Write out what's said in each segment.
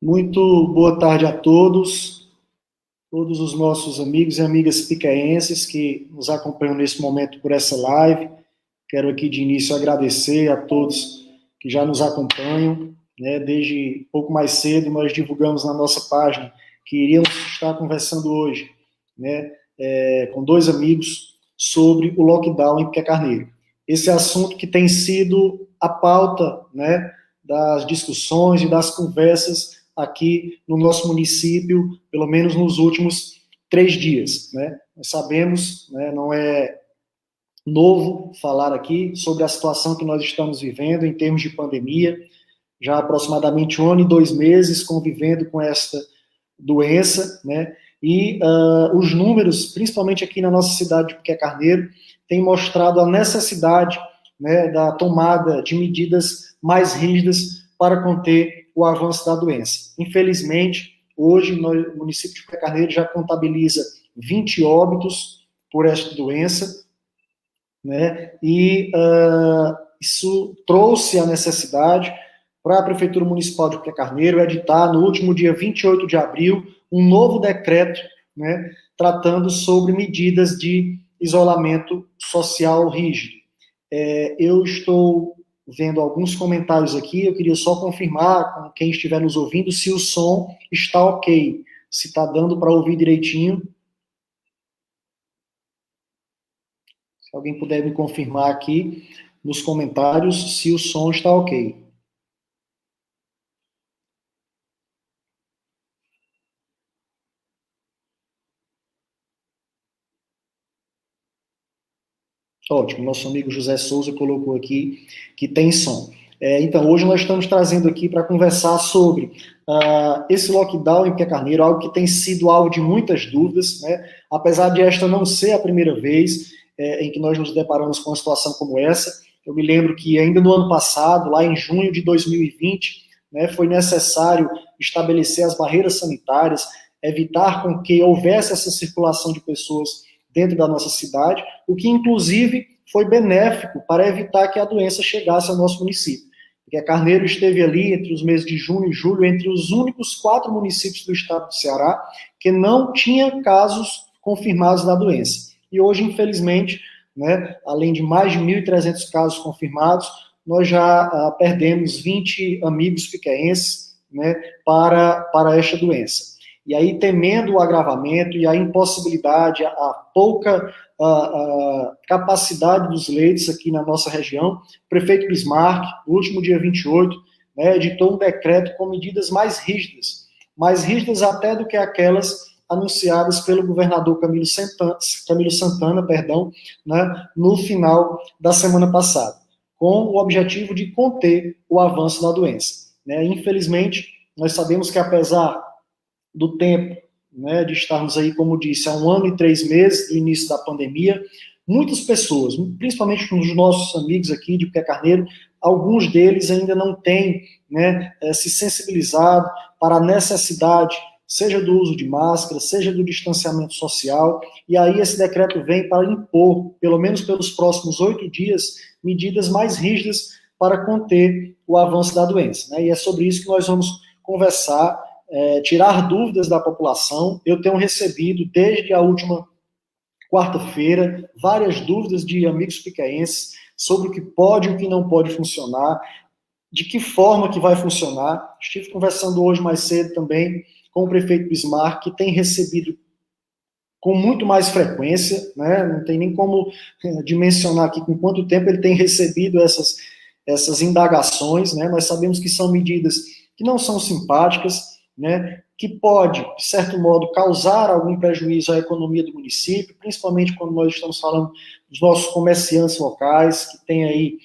Muito boa tarde a todos os nossos amigos e amigas picaenses que nos acompanham nesse momento por essa live. Quero aqui de início agradecer a todos que já nos acompanham, né? Desde pouco mais cedo nós divulgamos na nossa página que iríamos estar conversando hoje, né, com dois amigos sobre o lockdown em Piqué Carneiro. Esse assunto que tem sido a pauta, né, das discussões e das conversas aqui no nosso município, pelo menos nos últimos 3 dias, né? Nós sabemos, né, não é novo falar aqui sobre a situação que nós estamos vivendo em termos de pandemia, já há aproximadamente 1 ano e 2 meses convivendo com esta doença, né? E os números, principalmente aqui na nossa cidade de Piqué Carneiro, têm mostrado a necessidade, né, da tomada de medidas mais rígidas para conter o avanço da doença. Infelizmente, hoje o município de Piqué Carneiro já contabiliza 20 óbitos por esta doença, né? E isso trouxe a necessidade para a Prefeitura Municipal de Piqué Carneiro editar, no último dia 28 de abril, um novo decreto, né, tratando sobre medidas de isolamento social rígido. Eu estou vendo alguns comentários aqui, eu queria só confirmar com quem estiver nos ouvindo se o som está ok, se está dando para ouvir direitinho. Se alguém puder me confirmar aqui nos comentários se o som está ok. Ótimo, nosso amigo José Souza colocou aqui que tem som. Então, hoje nós estamos trazendo aqui para conversar sobre esse lockdown em Piqué Carneiro, algo que tem sido alvo de muitas dúvidas, né? Apesar de esta não ser a primeira vez em que nós nos deparamos com uma situação como essa. Eu me lembro que ainda no ano passado, lá em junho de 2020, né, foi necessário estabelecer as barreiras sanitárias, evitar com que houvesse essa circulação de pessoas dentro da nossa cidade, o que inclusive foi benéfico para evitar que a doença chegasse ao nosso município. Porque Carneiro esteve ali entre os meses de junho e julho, entre os únicos 4 municípios do estado do Ceará que não tinha casos confirmados da doença. E hoje, infelizmente, né, além de mais de 1.300 casos confirmados, nós já perdemos 20 amigos piquenses, né, para esta doença. E aí, temendo o agravamento e a impossibilidade, a pouca capacidade dos leitos aqui na nossa região, o prefeito Bismarck, no último dia 28, né, editou um decreto com medidas mais rígidas até do que aquelas anunciadas pelo governador Camilo Santana, né, no final da semana passada, com o objetivo de conter o avanço da doença. Né? Infelizmente, nós sabemos que apesar do tempo, né, de estarmos aí, como disse, há 1 ano e 3 meses do início da pandemia, muitas pessoas, principalmente os nossos amigos aqui de Piqué Carneiro, alguns deles ainda não têm, né, se sensibilizado para a necessidade, seja do uso de máscara, seja do distanciamento social, e aí esse decreto vem para impor, pelo menos pelos próximos 8 dias, medidas mais rígidas para conter o avanço da doença. Né? E é sobre isso que nós vamos conversar, tirar dúvidas da população. Eu tenho recebido, desde a última quarta-feira, várias dúvidas de amigos piquenses sobre o que pode e o que não pode funcionar, de que forma que vai funcionar. Estive conversando hoje mais cedo também com o prefeito Bismarck, que tem recebido com muito mais frequência, né? Não tem nem como dimensionar aqui com quanto tempo ele tem recebido essas indagações, né? Nós sabemos que são medidas que não são simpáticas, né, que pode, de certo modo, causar algum prejuízo à economia do município, principalmente quando nós estamos falando dos nossos comerciantes locais, que têm aí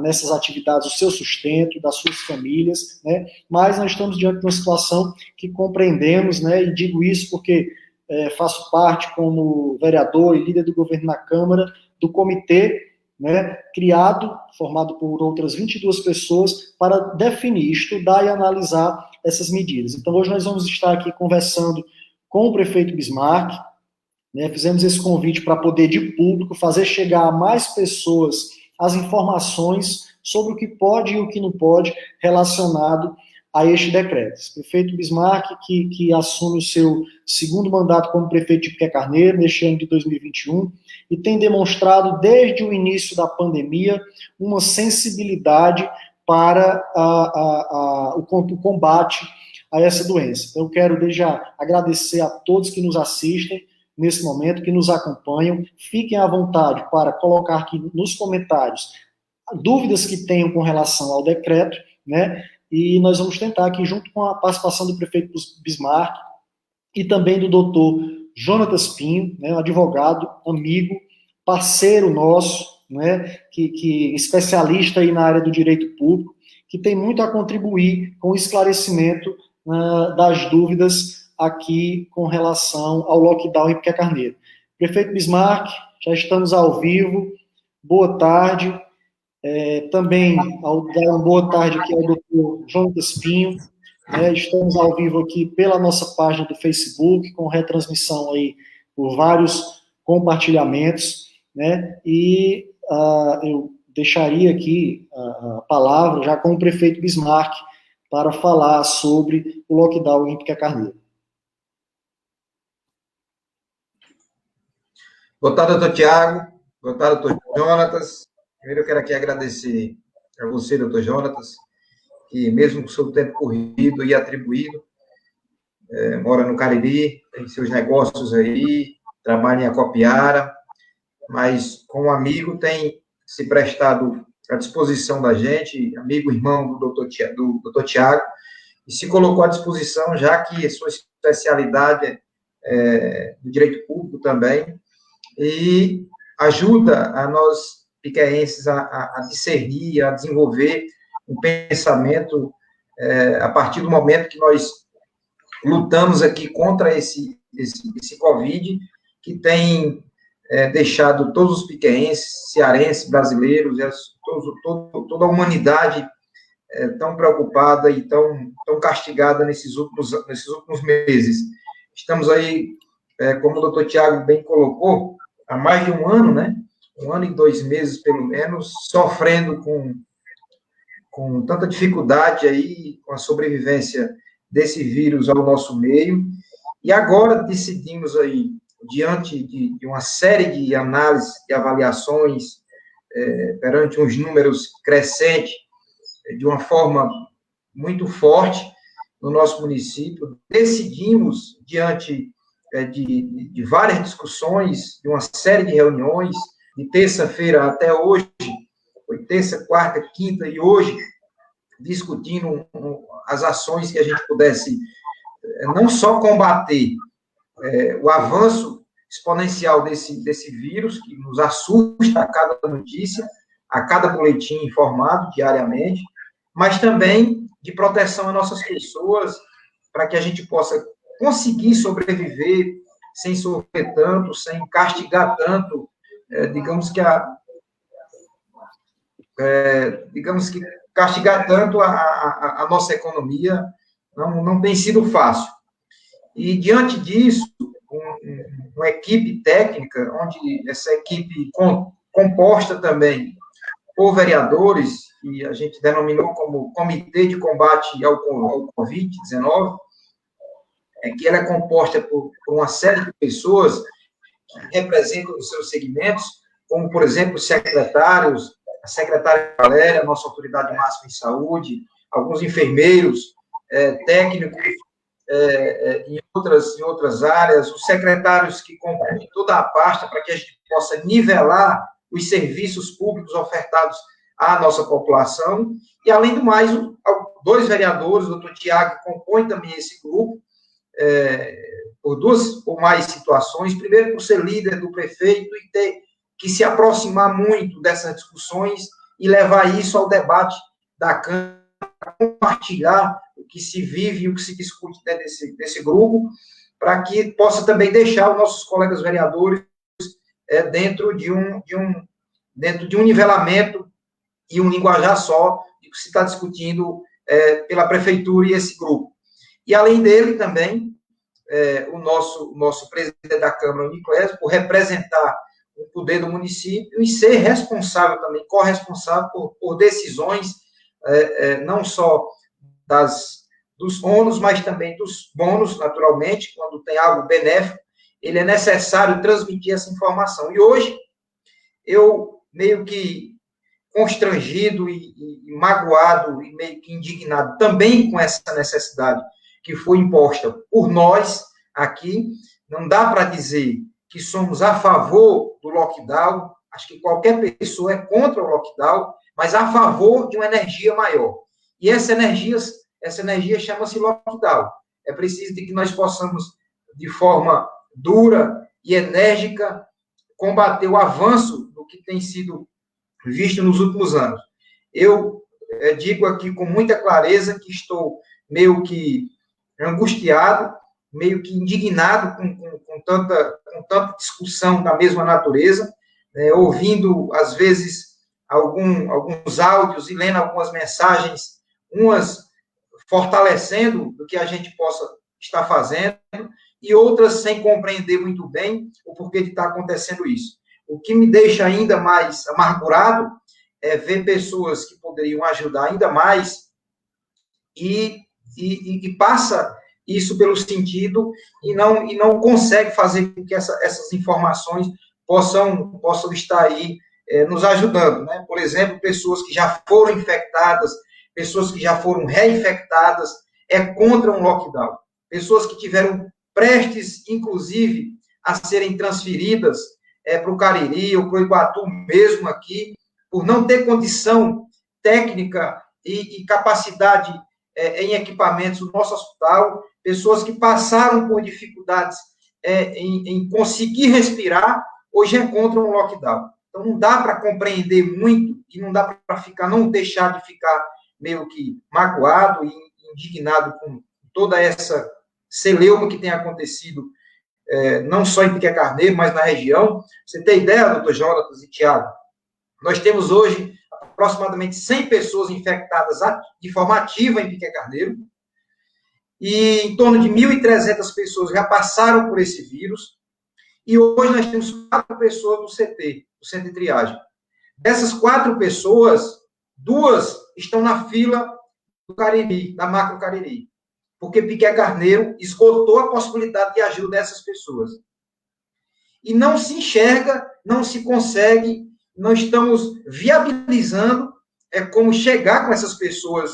nessas atividades o seu sustento, das suas famílias, né, mas nós estamos diante de uma situação que compreendemos, né, e digo isso porque faço parte como vereador e líder do governo na Câmara, do comitê, né, formado por outras 22 pessoas, para definir, estudar e analisar essas medidas. Então, hoje nós vamos estar aqui conversando com o prefeito Bismarck, né, fizemos esse convite para poder, de público, fazer chegar a mais pessoas as informações sobre o que pode e o que não pode relacionado a este decreto. Esse prefeito Bismarck, que assume o seu segundo mandato como prefeito de Piquet Carneiro, neste ano de 2021, e tem demonstrado, desde o início da pandemia, uma sensibilidade para o combate a essa doença. Então, eu quero, desde já, agradecer a todos que nos assistem nesse momento, que nos acompanham. Fiquem à vontade para colocar aqui nos comentários dúvidas que tenham com relação ao decreto, né? E nós vamos tentar aqui, junto com a participação do prefeito Bismarck e também do doutor Jonatas Pinho, né, um advogado, amigo, parceiro nosso, né, que especialista aí na área do direito público, que tem muito a contribuir com o esclarecimento das dúvidas aqui com relação ao lockdown em Piquet Carneiro. Prefeito Bismarck, já estamos ao vivo, boa tarde. Também dar uma boa tarde aqui ao doutor Jonatas Pinho, né? Estamos ao vivo aqui pela nossa página do Facebook, com retransmissão aí por vários compartilhamentos, né? E eu deixaria aqui a palavra já com o prefeito Bismarck para falar sobre o lockdown em Piquet Carneiro. Boa tarde, doutor Tiago. Boa tarde, doutor Jonatas. Primeiro, eu quero aqui agradecer a você, doutor Jonatas, que mesmo com o seu tempo corrido e atribuído, mora no Cariri, tem seus negócios aí, trabalha em Acopiara, mas, como amigo, tem se prestado à disposição da gente, amigo, irmão do doutor Tiago, e se colocou à disposição, já que a sua especialidade é do direito público também, e ajuda a nós piqueenses a discernir, a desenvolver um pensamento a partir do momento que nós lutamos aqui contra esse Covid, que tem deixado todos os piqueenses, cearenses, brasileiros, toda a humanidade tão preocupada e tão castigada nesses últimos meses. Estamos aí, como o doutor Tiago bem colocou, há mais de um ano, né? 1 ano e 2 meses, pelo menos, sofrendo com tanta dificuldade aí, com a sobrevivência desse vírus ao nosso meio. E agora decidimos aí, diante de uma série de análises e avaliações, perante uns números crescentes, de uma forma muito forte no nosso município, decidimos, diante de várias discussões, de uma série de reuniões, de terça-feira até hoje, foi terça, quarta, quinta e hoje, discutindo as ações que a gente pudesse não só combater o avanço exponencial desse vírus, que nos assusta a cada notícia, a cada boletim informado diariamente, mas também de proteção às nossas pessoas, para que a gente possa conseguir sobreviver sem sofrer tanto, sem castigar tanto, digamos que castigar tanto a nossa economia não tem sido fácil. E, diante disso, uma equipe técnica, onde essa equipe composta também por vereadores, que a gente denominou como Comitê de Combate ao Covid-19, que ela é composta por uma série de pessoas que representam os seus segmentos, como, por exemplo, os secretários, a secretária Valéria, nossa autoridade máxima em saúde, alguns enfermeiros, técnicos em outras áreas, os secretários que compõem toda a pasta para que a gente possa nivelar os serviços públicos ofertados à nossa população, e, além do mais, 2 vereadores, o doutor Tiago, compõe também esse grupo, por 2 ou mais situações. Primeiro, por ser líder do prefeito e ter que se aproximar muito dessas discussões e levar isso ao debate da Câmara, compartilhar o que se vive e o que se discute dentro desse grupo, para que possa também deixar os nossos colegas vereadores dentro de um nivelamento e um linguajar só de que se está discutindo pela prefeitura e esse grupo. E, além dele, também, o nosso presidente da Câmara, o Niclésio, por representar o poder do município e ser responsável também, corresponsável por decisões, não só das dos ônus, mas também dos bônus, naturalmente, quando tem algo benéfico, ele é necessário transmitir essa informação. E hoje, eu meio que constrangido e magoado e meio que indignado também com essa necessidade que foi imposta por nós aqui. Não dá para dizer que somos a favor do lockdown, acho que qualquer pessoa é contra o lockdown, mas a favor de uma energia maior. E essa energia chama-se lockdown. É preciso que nós possamos, de forma dura e enérgica, combater o avanço do que tem sido visto nos últimos anos. Eu digo aqui com muita clareza que estou meio que angustiado, meio que indignado com tanta discussão da mesma natureza, ouvindo, às vezes, alguns áudios e lendo algumas mensagens, umas fortalecendo o que a gente possa estar fazendo, e outras sem compreender muito bem o porquê de estar acontecendo isso. O que me deixa ainda mais amargurado é ver pessoas que poderiam ajudar ainda mais e passa isso pelo sentido e não consegue fazer com que essas informações possam estar aí nos ajudando, né? Por exemplo, pessoas que já foram infectadas, pessoas que já foram reinfectadas, contra um lockdown. Pessoas que tiveram prestes, inclusive, a serem transferidas para o Cariri ou para o Iguatu mesmo aqui, por não ter condição técnica e capacidade em equipamentos no nosso hospital, pessoas que passaram por dificuldades em conseguir respirar, hoje encontram um lockdown. Então, não dá para compreender muito e não dá para não deixar de ficar meio que magoado e indignado com toda essa celeuma que tem acontecido, não só em Piquet Carneiro, mas na região. Você tem ideia, doutor Jonatas e Tiago? Nós temos hoje aproximadamente 100 pessoas infectadas de forma ativa em Piquet Carneiro, e em torno de 1.300 pessoas já passaram por esse vírus, e hoje nós temos 4 pessoas no CT, no centro de triagem. Dessas 4 pessoas, 2 estão na fila do Cariri, da Macro Cariri, porque Piquet Carneiro esgotou a possibilidade de ajuda dessas pessoas. E não se enxerga, não se consegue, não estamos viabilizando como chegar com essas pessoas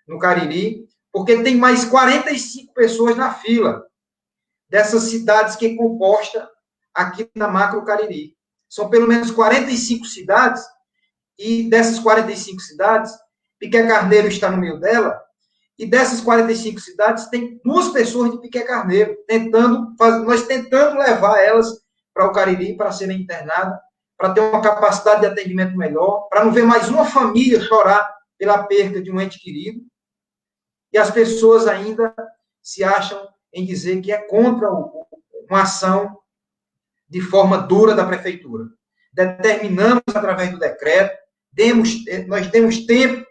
no Cariri, porque tem mais 45 pessoas na fila dessas cidades que é composta aqui na Macro Cariri. São pelo menos 45 cidades, e dessas 45 cidades, Piquet Carneiro está no meio dela, e dessas 45 cidades, tem 2 pessoas de Piquet Carneiro, nós tentando levar elas para o Cariri para serem internadas, para ter uma capacidade de atendimento melhor, para não ver mais uma família chorar pela perda de um ente querido. E as pessoas ainda se acham em dizer que é contra uma ação de forma dura da prefeitura. Determinamos, através do decreto, nós demos tempo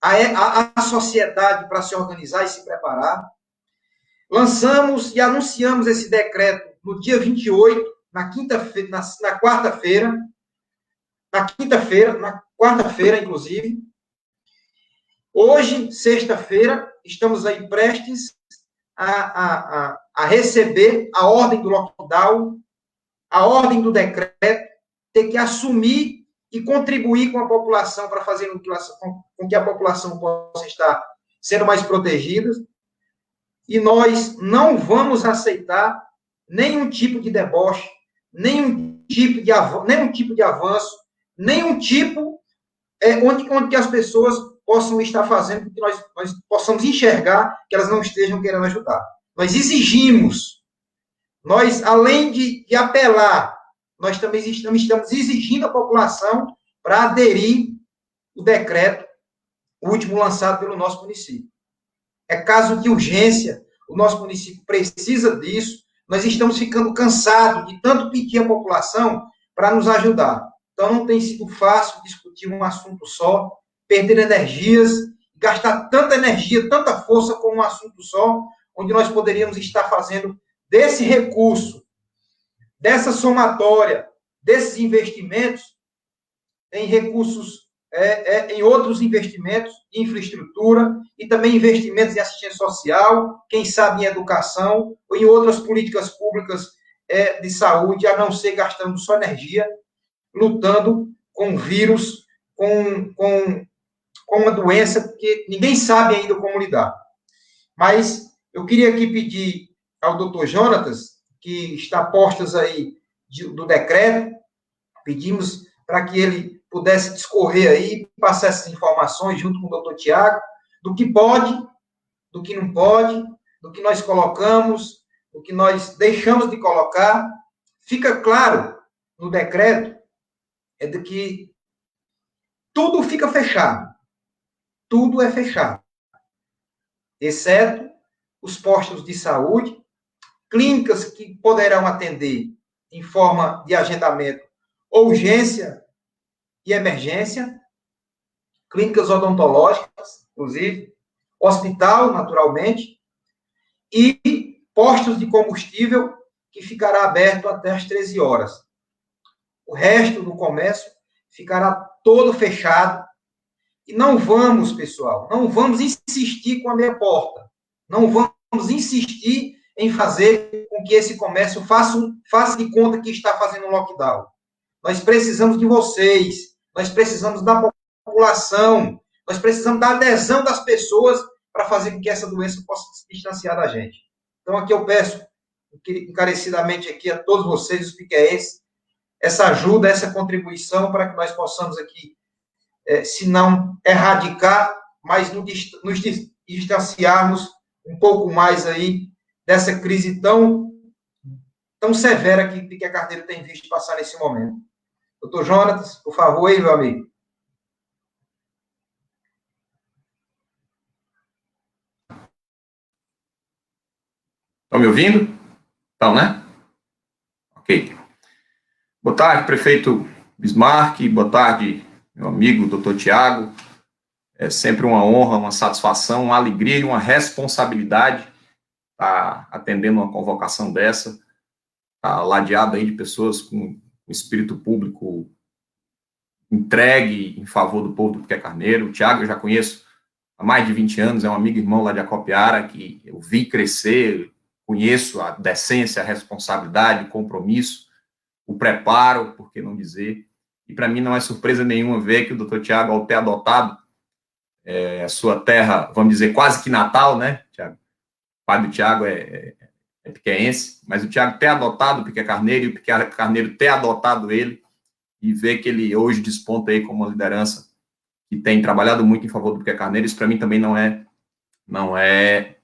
à sociedade para se organizar e se preparar. Lançamos e anunciamos esse decreto no dia 28, na quarta-feira, inclusive. Hoje, sexta-feira, estamos aí prestes a receber a ordem do lockdown, a ordem do decreto, ter que assumir e contribuir com a população para fazer com que a população possa estar sendo mais protegida. E nós não vamos aceitar nenhum tipo de deboche, nenhum tipo de avanço, nenhum tipo onde que as pessoas possam estar fazendo, que nós possamos enxergar que elas não estejam querendo ajudar. Nós exigimos, além de apelar, nós também estamos exigindo a população para aderir o decreto último lançado pelo nosso município. É caso de urgência, o nosso município precisa disso, nós estamos ficando cansados de tanto pedir a população para nos ajudar. Então, não tem sido fácil discutir um assunto só, perder energias, gastar tanta energia, tanta força com um assunto só, onde nós poderíamos estar fazendo desse recurso, dessa somatória, desses investimentos, em recursos em outros investimentos, em infraestrutura e também investimentos em assistência social, quem sabe em educação ou em outras políticas públicas de saúde, a não ser gastando só energia, lutando com o vírus, com uma doença que ninguém sabe ainda como lidar. Mas eu queria aqui pedir ao doutor Jonatas, que está postas aí do decreto, pedimos para que ele pudesse discorrer aí, passar essas informações junto com o doutor Tiago, do que pode, do que não pode, do que nós colocamos, do que nós deixamos de colocar. Fica claro no decreto de que tudo fica fechado. Tudo é fechado. Exceto os postos de saúde, clínicas que poderão atender em forma de agendamento urgência e emergência, clínicas odontológicas, inclusive, hospital, naturalmente, e postos de combustível que ficará aberto até às 13 horas. O resto do comércio ficará todo fechado. E não vamos, pessoal, não vamos insistir com a meia porta. Não vamos insistir em fazer com que esse comércio faça de conta que está fazendo um lockdown. Nós precisamos de vocês, nós precisamos da população, nós precisamos da adesão das pessoas para fazer com que essa doença possa se distanciar da gente. Então, aqui eu peço encarecidamente aqui a todos vocês, os piqueenses, essa ajuda, essa contribuição para que nós possamos aqui, se não erradicar, mas nos distanciarmos um pouco mais aí dessa crise tão severa que Piquet Carneiro tem visto passar nesse momento. Doutor Jonatas, por favor, aí, meu amigo. Estão me ouvindo? Estão, né? Ok. Boa tarde, prefeito Bismarck. Boa tarde, meu amigo, doutor Tiago. É sempre uma honra, uma satisfação, uma alegria e uma responsabilidade estar atendendo uma convocação dessa, ladeada aí de pessoas com espírito público entregue em favor do povo do Piquet Carneiro. O Tiago eu já conheço há mais de 20 anos, é um amigo irmão lá de Acopiara, que eu vi crescer, conheço a decência, a responsabilidade, o compromisso, o preparo, por que não dizer. E para mim não é surpresa nenhuma ver que o doutor Tiago, ao ter adotado a sua terra, vamos dizer, quase que natal, né, Tiago? O pai do Tiago é piqueense, mas o Tiago ter adotado o Piquet Carneiro e o Piquet Carneiro ter adotado ele e ver que ele hoje desponta aí como uma liderança que tem trabalhado muito em favor do Piquet Carneiro, isso para mim também não é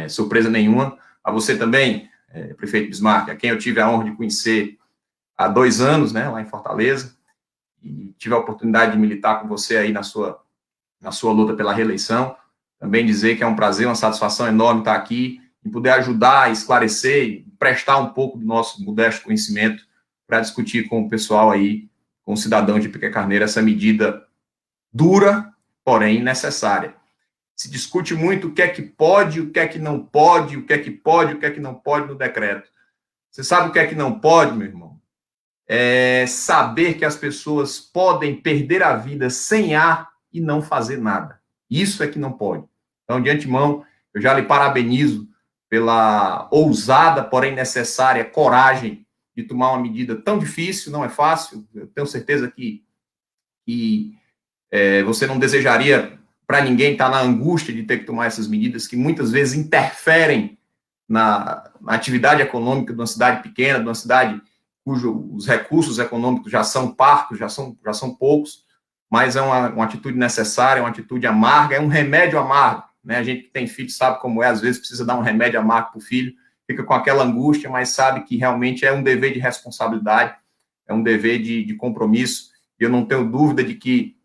surpresa nenhuma. A você também, prefeito Bismarck, a quem eu tive a honra de conhecer há 2 anos, né, lá em Fortaleza, e tive a oportunidade de militar com você aí na sua luta pela reeleição. Também dizer que é um prazer, uma satisfação enorme estar aqui e poder ajudar, esclarecer e prestar um pouco do nosso modesto conhecimento para discutir com o pessoal aí, com o cidadão de Piquet Carneiro, essa medida dura, porém necessária. Se discute muito o que é que pode, o que é que não pode, o que é que pode, o que é que não pode no decreto. Você sabe o que é que não pode, meu irmão? É saber que as pessoas podem perder a vida sem ar e não fazer nada. Isso é que não pode. Então, de antemão, eu já lhe parabenizo pela ousada, porém necessária, coragem de tomar uma medida tão difícil, não é fácil. Eu tenho certeza que você não desejaria para ninguém estar na angústia de ter que tomar essas medidas que muitas vezes interferem na atividade econômica de uma cidade pequena, de uma cidade cujos recursos econômicos já são parcos, já são poucos, mas é uma atitude necessária, uma atitude amarga, é um remédio amargo, né? A gente que tem filho sabe como é, às vezes precisa dar um remédio amargo para o filho, fica com aquela angústia, mas sabe que realmente é um dever de responsabilidade, é um dever de compromisso, e eu não tenho dúvida de que,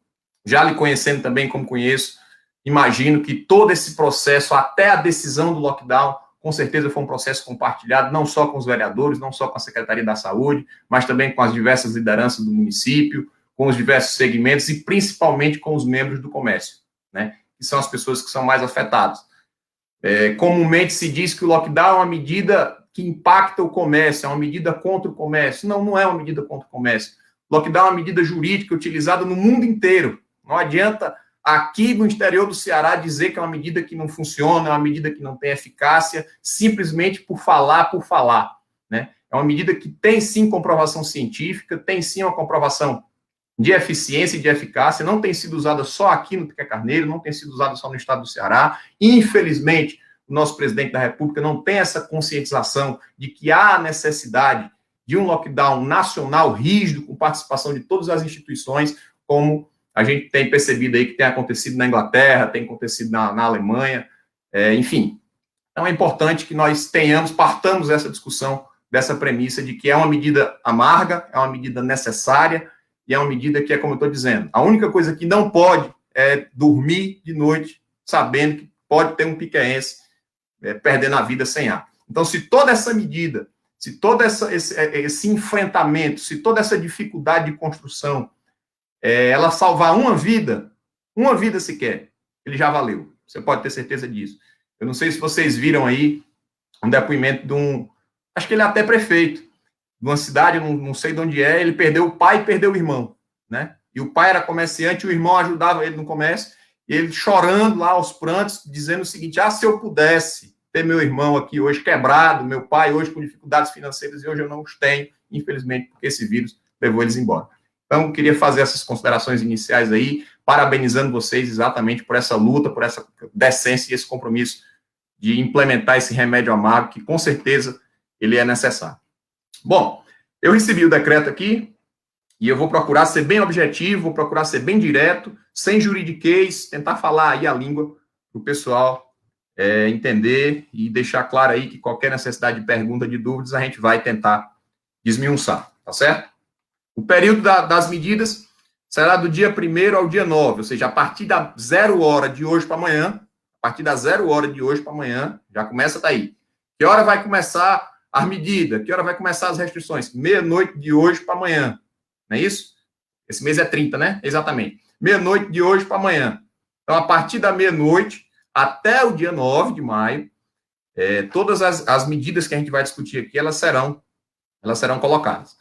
já lhe conhecendo também como conheço, imagino que todo esse processo, até a decisão do lockdown, com certeza foi um processo compartilhado, não só com os vereadores, não só com a Secretaria da Saúde, mas também com as diversas lideranças do município, com os diversos segmentos e principalmente com os membros do comércio, né, que são as pessoas que são mais afetadas. Comumente se diz que o lockdown é uma medida que impacta o comércio, é uma medida contra o comércio. Não, não é uma medida contra o comércio. O lockdown é uma medida jurídica utilizada no mundo inteiro, Não adianta aqui no interior do Ceará dizer que é uma medida que não funciona, é uma medida que não tem eficácia, simplesmente por falar, né? É uma medida que tem sim comprovação científica, tem sim uma comprovação de eficiência e de eficácia, não tem sido usada só aqui no Piquet Carneiro, não tem sido usada só no estado do Ceará. Infelizmente, o nosso presidente da República não tem essa conscientização de que há necessidade de um lockdown nacional rígido, com participação de todas as instituições, como a gente tem percebido aí que tem acontecido na Inglaterra, tem acontecido na Alemanha, enfim. Então é importante que nós partamos essa discussão dessa premissa de que é uma medida amarga, é uma medida necessária, e é uma medida que é como eu estou dizendo, a única coisa que não pode é dormir de noite sabendo que pode ter um piquense perdendo a vida sem ar. Então, se toda essa medida, se todo esse enfrentamento, se toda essa dificuldade de construção, ela salvar uma vida sequer, ele já valeu. Você pode ter certeza disso. Eu não sei se vocês viram aí um depoimento de acho que ele é até prefeito, de uma cidade, não sei de onde ele perdeu o pai e perdeu o irmão, né? E o pai era comerciante, o irmão ajudava ele no comércio, e ele chorando lá aos prantos, dizendo o seguinte: se eu pudesse ter meu irmão aqui hoje quebrado, meu pai hoje com dificuldades financeiras, e hoje eu não os tenho, infelizmente, porque esse vírus levou eles embora. Então, eu queria fazer essas considerações iniciais aí, parabenizando vocês exatamente por essa luta, por essa decência e esse compromisso de implementar esse remédio amargo, que com certeza ele é necessário. Bom, eu recebi o decreto aqui e eu vou procurar ser bem objetivo, vou procurar ser bem direto, sem juridiquês, tentar falar aí a língua para o pessoal entender e deixar claro aí que qualquer necessidade de pergunta, de dúvidas, a gente vai tentar desmiuçar, tá certo? O período das medidas será do dia 1º ao dia 9, ou seja, a partir da 0 hora de hoje para amanhã, já começa daí. Que hora vai começar a medida? Que hora vai começar as restrições? Meia-noite de hoje para amanhã. Não é isso? Esse mês é 30, né? Exatamente. Meia-noite de hoje para amanhã. Então, a partir da meia-noite até o dia 9 de maio, todas as medidas que a gente vai discutir aqui, elas serão colocadas.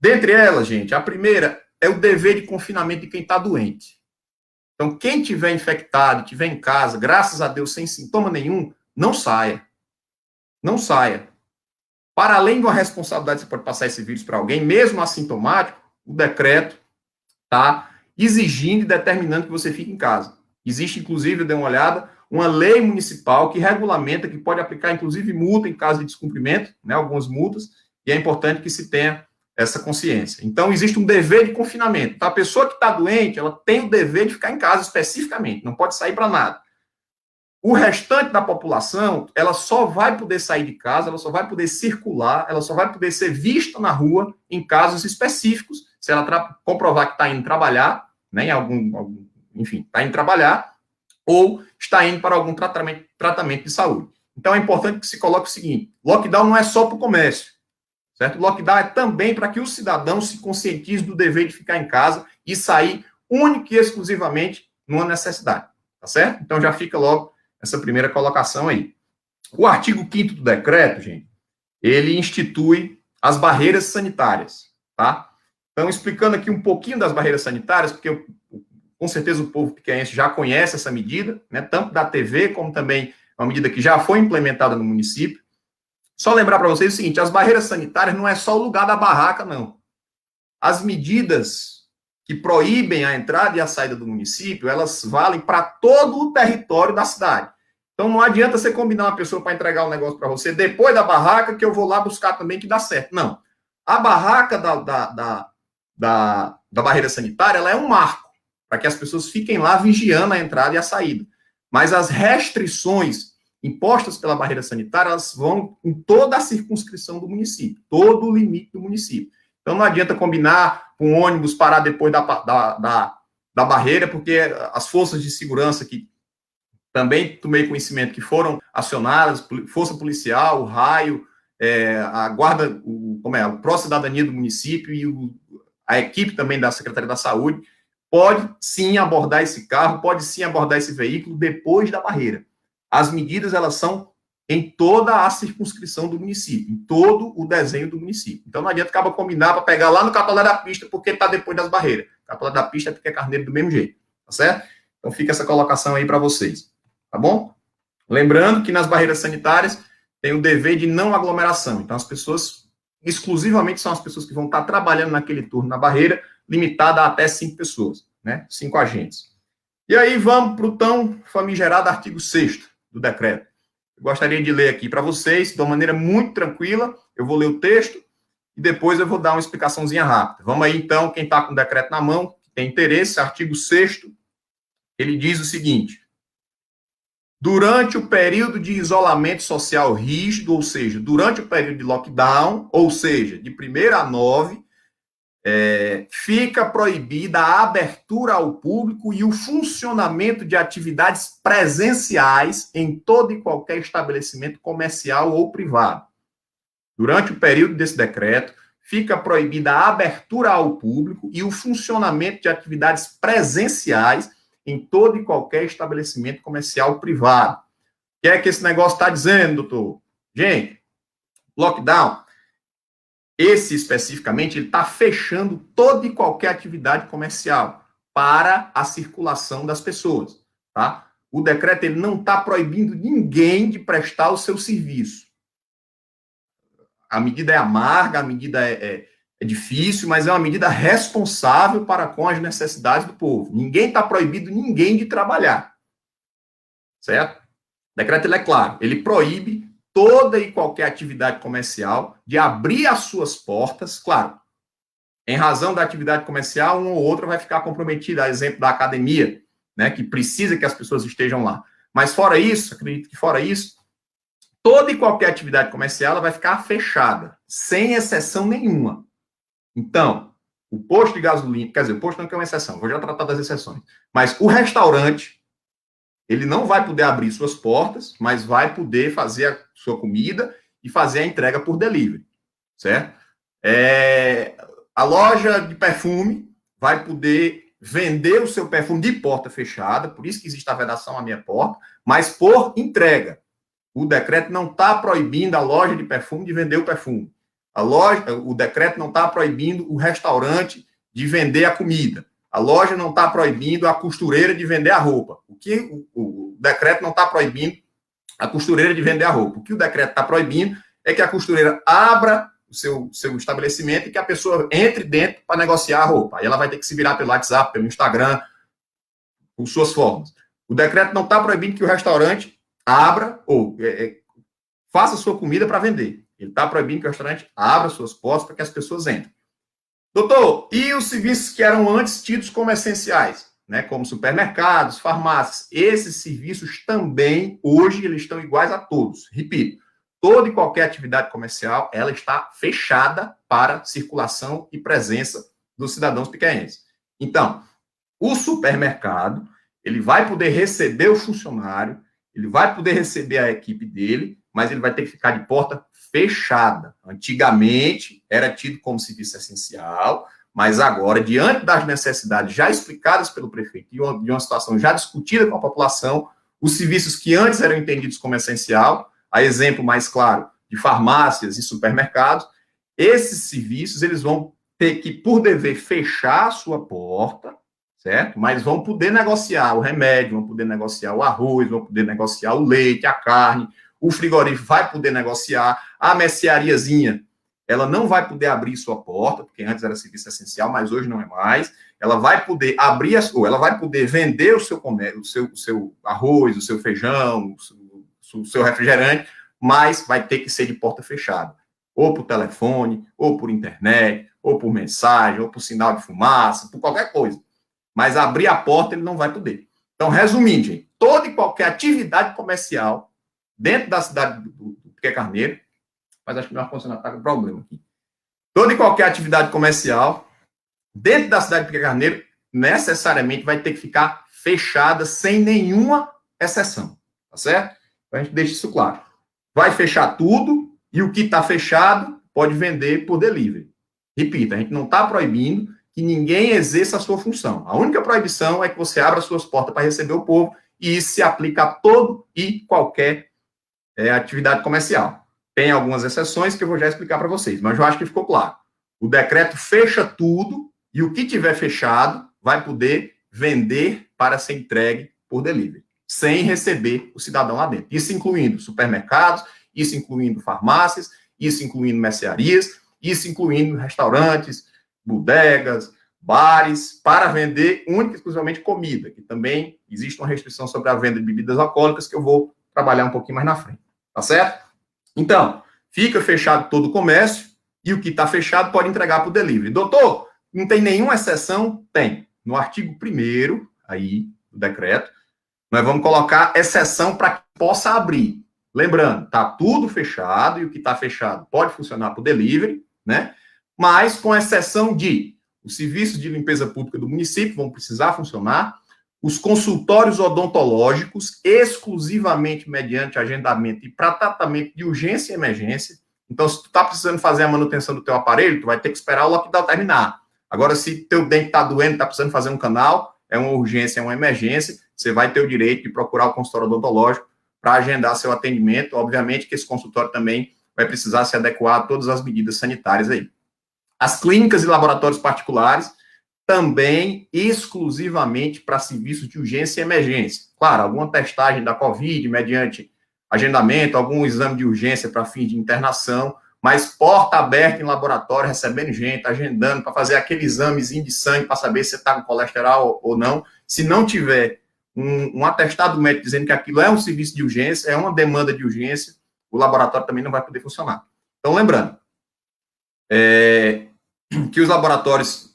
Dentre elas, gente, a primeira é o dever de confinamento de quem está doente. Então, quem tiver infectado, tiver em casa, graças a Deus, sem sintoma nenhum, não saia. Não saia. Para além de uma responsabilidade, você pode passar esse vírus para alguém, mesmo assintomático, o decreto está exigindo e determinando que você fique em casa. Existe, inclusive, eu dei uma olhada, uma lei municipal que regulamenta, que pode aplicar, inclusive, multa em caso de descumprimento, né, algumas multas, e é importante que se tenha essa consciência. Então, existe um dever de confinamento. Então, a pessoa que está doente, ela tem o dever de ficar em casa especificamente, não pode sair para nada. O restante da população, ela só vai poder sair de casa, ela só vai poder circular, ela só vai poder ser vista na rua em casos específicos, se ela comprovar que está indo trabalhar, né, enfim, está indo trabalhar, ou está indo para algum tratamento de saúde. Então, é importante que se coloque o seguinte: lockdown não é só para o comércio, certo? Lockdown é também para que o cidadão se conscientize do dever de ficar em casa e sair única e exclusivamente numa necessidade, tá certo? Então, já fica logo essa primeira colocação aí. O artigo 5º do decreto, gente, ele institui as barreiras sanitárias, tá? Então, explicando aqui um pouquinho das barreiras sanitárias, porque com certeza o povo piquense já conhece essa medida, né, tanto da TV, como também uma medida que já foi implementada no município. Só lembrar para vocês o seguinte: as barreiras sanitárias não é só o lugar da barraca, não. As medidas que proíbem a entrada e a saída do município, elas valem para todo o território da cidade. Então, não adianta você combinar uma pessoa para entregar um negócio para você depois da barraca, que eu vou lá buscar também que dá certo. Não. A barraca da barreira sanitária, ela é um marco para que as pessoas fiquem lá vigiando a entrada e a saída. Mas as restrições impostas pela barreira sanitária, elas vão em toda a circunscrição do município, todo o limite do município. Então, não adianta combinar com um ônibus parar depois da barreira, porque as forças de segurança que também tomei conhecimento que foram acionadas, força policial, o raio, a guarda, o pró-cidadania do município e a equipe também da Secretaria da Saúde, pode sim abordar esse carro, pode sim abordar esse veículo depois da barreira. As medidas, elas são em toda a circunscrição do município, em todo o desenho do município. Então, não adianta acabar combinar para pegar lá no Capolé da Pista, porque está depois das barreiras. Capolé da Pista é porque é Carneiro do mesmo jeito. tá certo? Então fica essa colocação aí para vocês, tá bom? Lembrando que nas barreiras sanitárias tem o dever de não aglomeração. Então as pessoas, exclusivamente são as pessoas que vão estar trabalhando naquele turno na barreira, limitada a até 5 pessoas, né? 5 agentes. E aí vamos para o tão famigerado artigo 6º do decreto. Eu gostaria de ler aqui para vocês, de uma maneira muito tranquila. Eu vou ler o texto e depois eu vou dar uma explicaçãozinha rápida. Vamos aí, então, quem está com o decreto na mão, que tem interesse, artigo 6º, ele diz o seguinte: durante o período de isolamento social rígido, ou seja, durante o período de lockdown, ou seja, de 1º a 9, fica proibida a abertura ao público e o funcionamento de atividades presenciais em todo e qualquer estabelecimento comercial ou privado. Durante o período desse decreto, fica proibida a abertura ao público e o funcionamento de atividades presenciais em todo e qualquer estabelecimento comercial privado. O que é que esse negócio está dizendo, doutor? Gente, lockdown, esse especificamente, ele está fechando toda e qualquer atividade comercial para a circulação das pessoas, tá? O decreto ele não está proibindo ninguém de prestar o seu serviço. A medida é amarga, a medida é difícil, mas é uma medida responsável para com as necessidades do povo. Ninguém está proibindo ninguém de trabalhar, certo? O decreto ele é claro, ele proíbe toda e qualquer atividade comercial de abrir as suas portas, claro, em razão da atividade comercial, uma ou outra vai ficar comprometida, a exemplo da academia, né, que precisa que as pessoas estejam lá. Mas fora isso, acredito que fora isso, toda e qualquer atividade comercial ela vai ficar fechada, sem exceção nenhuma. Então, o posto de gasolina, quer dizer, o posto não é uma exceção, vou já tratar das exceções, mas o restaurante, ele não vai poder abrir suas portas, mas vai poder fazer a sua comida e fazer a entrega por delivery, certo? A loja de perfume vai poder vender o seu perfume de porta fechada, por isso que existe a vedação à minha porta, mas por entrega. O decreto não está proibindo a loja de perfume de vender o perfume. O decreto não está proibindo o restaurante de vender a comida. A loja não está proibindo a costureira de vender a roupa. O decreto não está proibindo a costureira de vender a roupa. O que o decreto está proibindo é que a costureira abra o seu estabelecimento e que a pessoa entre dentro para negociar a roupa. Aí ela vai ter que se virar pelo WhatsApp, pelo Instagram, por suas formas. O decreto não está proibindo que o restaurante abra ou faça sua comida para vender. Ele está proibindo que o restaurante abra suas portas para que as pessoas entrem. Doutor, e os serviços que eram antes tidos como essenciais, né, como supermercados, farmácias, esses serviços também, hoje, eles estão iguais a todos. Repito, toda e qualquer atividade comercial, ela está fechada para circulação e presença dos cidadãos piquenhenses. Então, o supermercado, ele vai poder receber o funcionário, ele vai poder receber a equipe dele, mas ele vai ter que ficar de porta fechada. Antigamente, era tido como serviço essencial, mas agora, diante das necessidades já explicadas pelo prefeito e de uma situação já discutida com a população, os serviços que antes eram entendidos como essencial, a exemplo mais claro de farmácias e supermercados, esses serviços eles vão ter que, por dever, fechar a sua porta, certo? Mas vão poder negociar o remédio, vão poder negociar o arroz, vão poder negociar o leite, a carne, o frigorífico vai poder negociar, a merceariazinha, ela não vai poder abrir sua porta, porque antes era serviço essencial, mas hoje não é mais. Ela vai poder abrir, ou ela vai poder vender o seu comércio, o seu arroz, o seu feijão, o seu refrigerante, mas vai ter que ser de porta fechada. Ou por telefone, ou por internet, ou por mensagem, ou por sinal de fumaça, por qualquer coisa. Mas abrir a porta ele não vai poder. Então, resumindo, gente, toda e qualquer atividade comercial dentro da cidade do Piquet Carneiro, mas acho que meu ar-condicionado está com problema aqui. Toda e qualquer atividade comercial dentro da cidade de Piquet Carneiro necessariamente vai ter que ficar fechada sem nenhuma exceção, tá certo? Então a gente deixa isso claro. Vai fechar tudo e o que está fechado pode vender por delivery. Repita, a gente não está proibindo que ninguém exerça a sua função. A única proibição é que você abra suas portas para receber o povo e isso se aplica a todo e qualquer atividade comercial. Tem algumas exceções que eu vou já explicar para vocês, mas eu acho que ficou claro. O decreto fecha tudo e o que tiver fechado vai poder vender para ser entregue por delivery, sem receber o cidadão lá dentro. Isso incluindo supermercados, isso incluindo farmácias, isso incluindo mercearias, isso incluindo restaurantes, bodegas, bares, para vender única e exclusivamente comida, que também existe uma restrição sobre a venda de bebidas alcoólicas, que eu vou trabalhar um pouquinho mais na frente, tá certo? Então, fica fechado todo o comércio, e o que está fechado pode entregar para o delivery. Doutor, não tem nenhuma exceção? Tem. No artigo 1º, aí, do decreto, nós vamos colocar exceção para que possa abrir. Lembrando, está tudo fechado, e o que está fechado pode funcionar para o delivery, né? Mas com exceção de os serviços de limpeza pública do município vão precisar funcionar, os consultórios odontológicos, exclusivamente mediante agendamento e para tratamento de urgência e emergência. Então, se tu está precisando fazer a manutenção do teu aparelho, tu vai ter que esperar o lockdown terminar. Agora, se teu dente está doendo, está precisando fazer um canal, é uma urgência, é uma emergência, você vai ter o direito de procurar o consultório odontológico para agendar seu atendimento. Obviamente que esse consultório também vai precisar se adequar a todas as medidas sanitárias aí. As clínicas e laboratórios particulares também exclusivamente para serviços de urgência e emergência. Claro, alguma testagem da Covid mediante agendamento, algum exame de urgência para fim de internação, mas porta aberta em laboratório, recebendo gente, agendando para fazer aquele examezinho de sangue para saber se você está com colesterol ou não. Se não tiver um atestado médico dizendo que aquilo é um serviço de urgência, é uma demanda de urgência, o laboratório também não vai poder funcionar. Então, lembrando, que os laboratórios,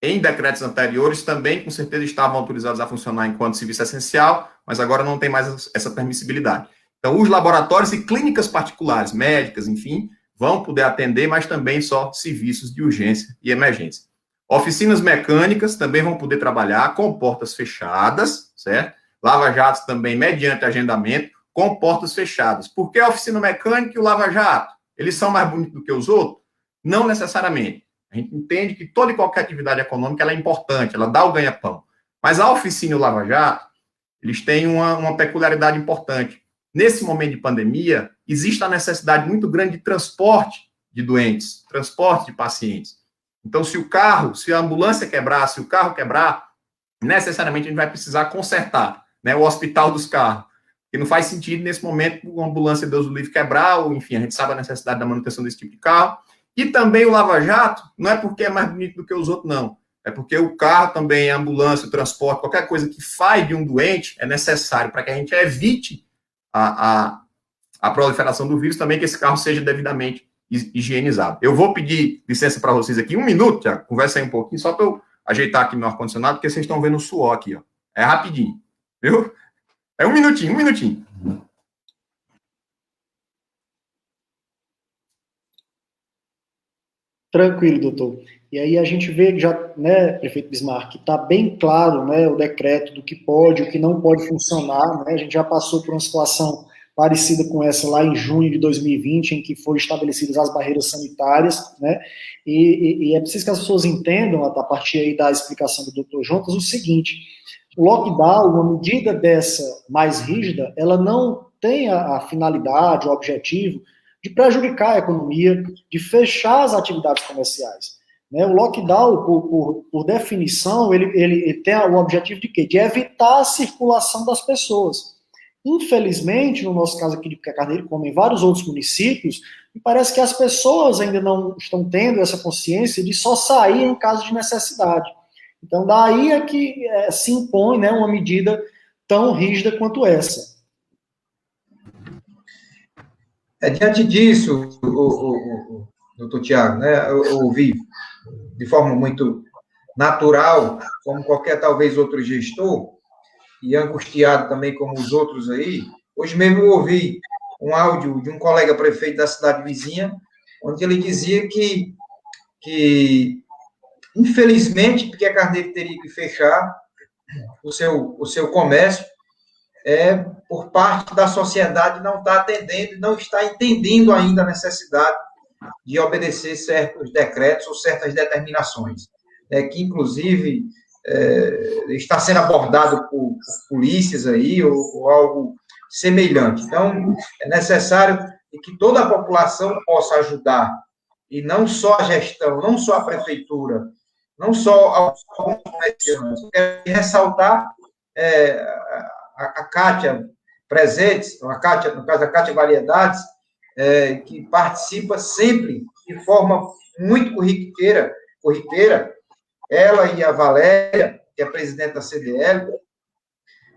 em decretos anteriores, também, com certeza, estavam autorizados a funcionar enquanto serviço essencial, mas agora não tem mais essa permissibilidade. Então, os laboratórios e clínicas particulares, médicas, enfim, vão poder atender, mas também só serviços de urgência e emergência. Oficinas mecânicas também vão poder trabalhar com portas fechadas, certo? Lava-jatos também, mediante agendamento, com portas fechadas. Por que a oficina mecânica e o lava-jato? Eles são mais bonitos do que os outros? Não necessariamente. A gente entende que toda e qualquer atividade econômica ela é importante, ela dá o ganha-pão. Mas a oficina e o lava-jato, eles têm uma peculiaridade importante. Nesse momento de pandemia, existe a necessidade muito grande de transporte de doentes, transporte de pacientes. Então, se a ambulância quebrar, se o carro quebrar, necessariamente a gente vai precisar consertar, né, o hospital dos carros. Porque não faz sentido, nesse momento, uma ambulância, Deus o livre, quebrar, ou enfim, a gente sabe a necessidade da manutenção desse tipo de carro. E também o lava-jato, não é porque é mais bonito do que os outros, não. É porque o carro também, a ambulância, o transporte, qualquer coisa que faz de um doente é necessário para que a gente evite a proliferação do vírus, também que esse carro seja devidamente higienizado. Eu vou pedir licença para vocês aqui, 1 minuto, já conversa aí um pouquinho, só para eu ajeitar aqui meu ar-condicionado, porque vocês estão vendo o suor aqui, ó. É rapidinho, viu? É 1 minutinho, 1 minutinho. Tranquilo, doutor. E aí a gente vê já, né, prefeito Bismarck, que está bem claro, né, o decreto do que pode, o que não pode funcionar, né, a gente já passou por uma situação parecida com essa lá em junho de 2020, em que foram estabelecidas as barreiras sanitárias, né, e é preciso que as pessoas entendam, a partir aí da explicação do doutor Jonas, o seguinte: o lockdown, uma medida dessa mais rígida, ela não tem a finalidade, o objetivo de prejudicar a economia, de fechar as atividades comerciais. Né? O lockdown, por definição, ele tem o objetivo de quê? De evitar a circulação das pessoas. Infelizmente, no nosso caso aqui de Carneiro, como em vários outros municípios, me parece que as pessoas ainda não estão tendo essa consciência de só sair em caso de necessidade. Então, daí é que se impõe, né, uma medida tão rígida quanto essa. Diante disso, o doutor Tiago, né, eu ouvi de forma muito natural, como qualquer talvez outro gestor, e angustiado também como os outros aí. Hoje mesmo eu ouvi um áudio de um colega prefeito da cidade vizinha, onde ele dizia que infelizmente, porque a Carneiro teria que fechar o seu comércio, por parte da sociedade não está atendendo, não está entendendo ainda a necessidade de obedecer certos decretos ou certas determinações, que inclusive está sendo abordado por polícias aí, ou algo semelhante. Então, é necessário que toda a população possa ajudar, e não só a gestão, não só a prefeitura, não só alguns comerciantes. Eu quero ressaltar a Kátia Presentes, a Kátia, no caso a Kátia Variedades, que participa sempre de forma muito corriqueira, ela e a Valéria, que é presidente da CDL,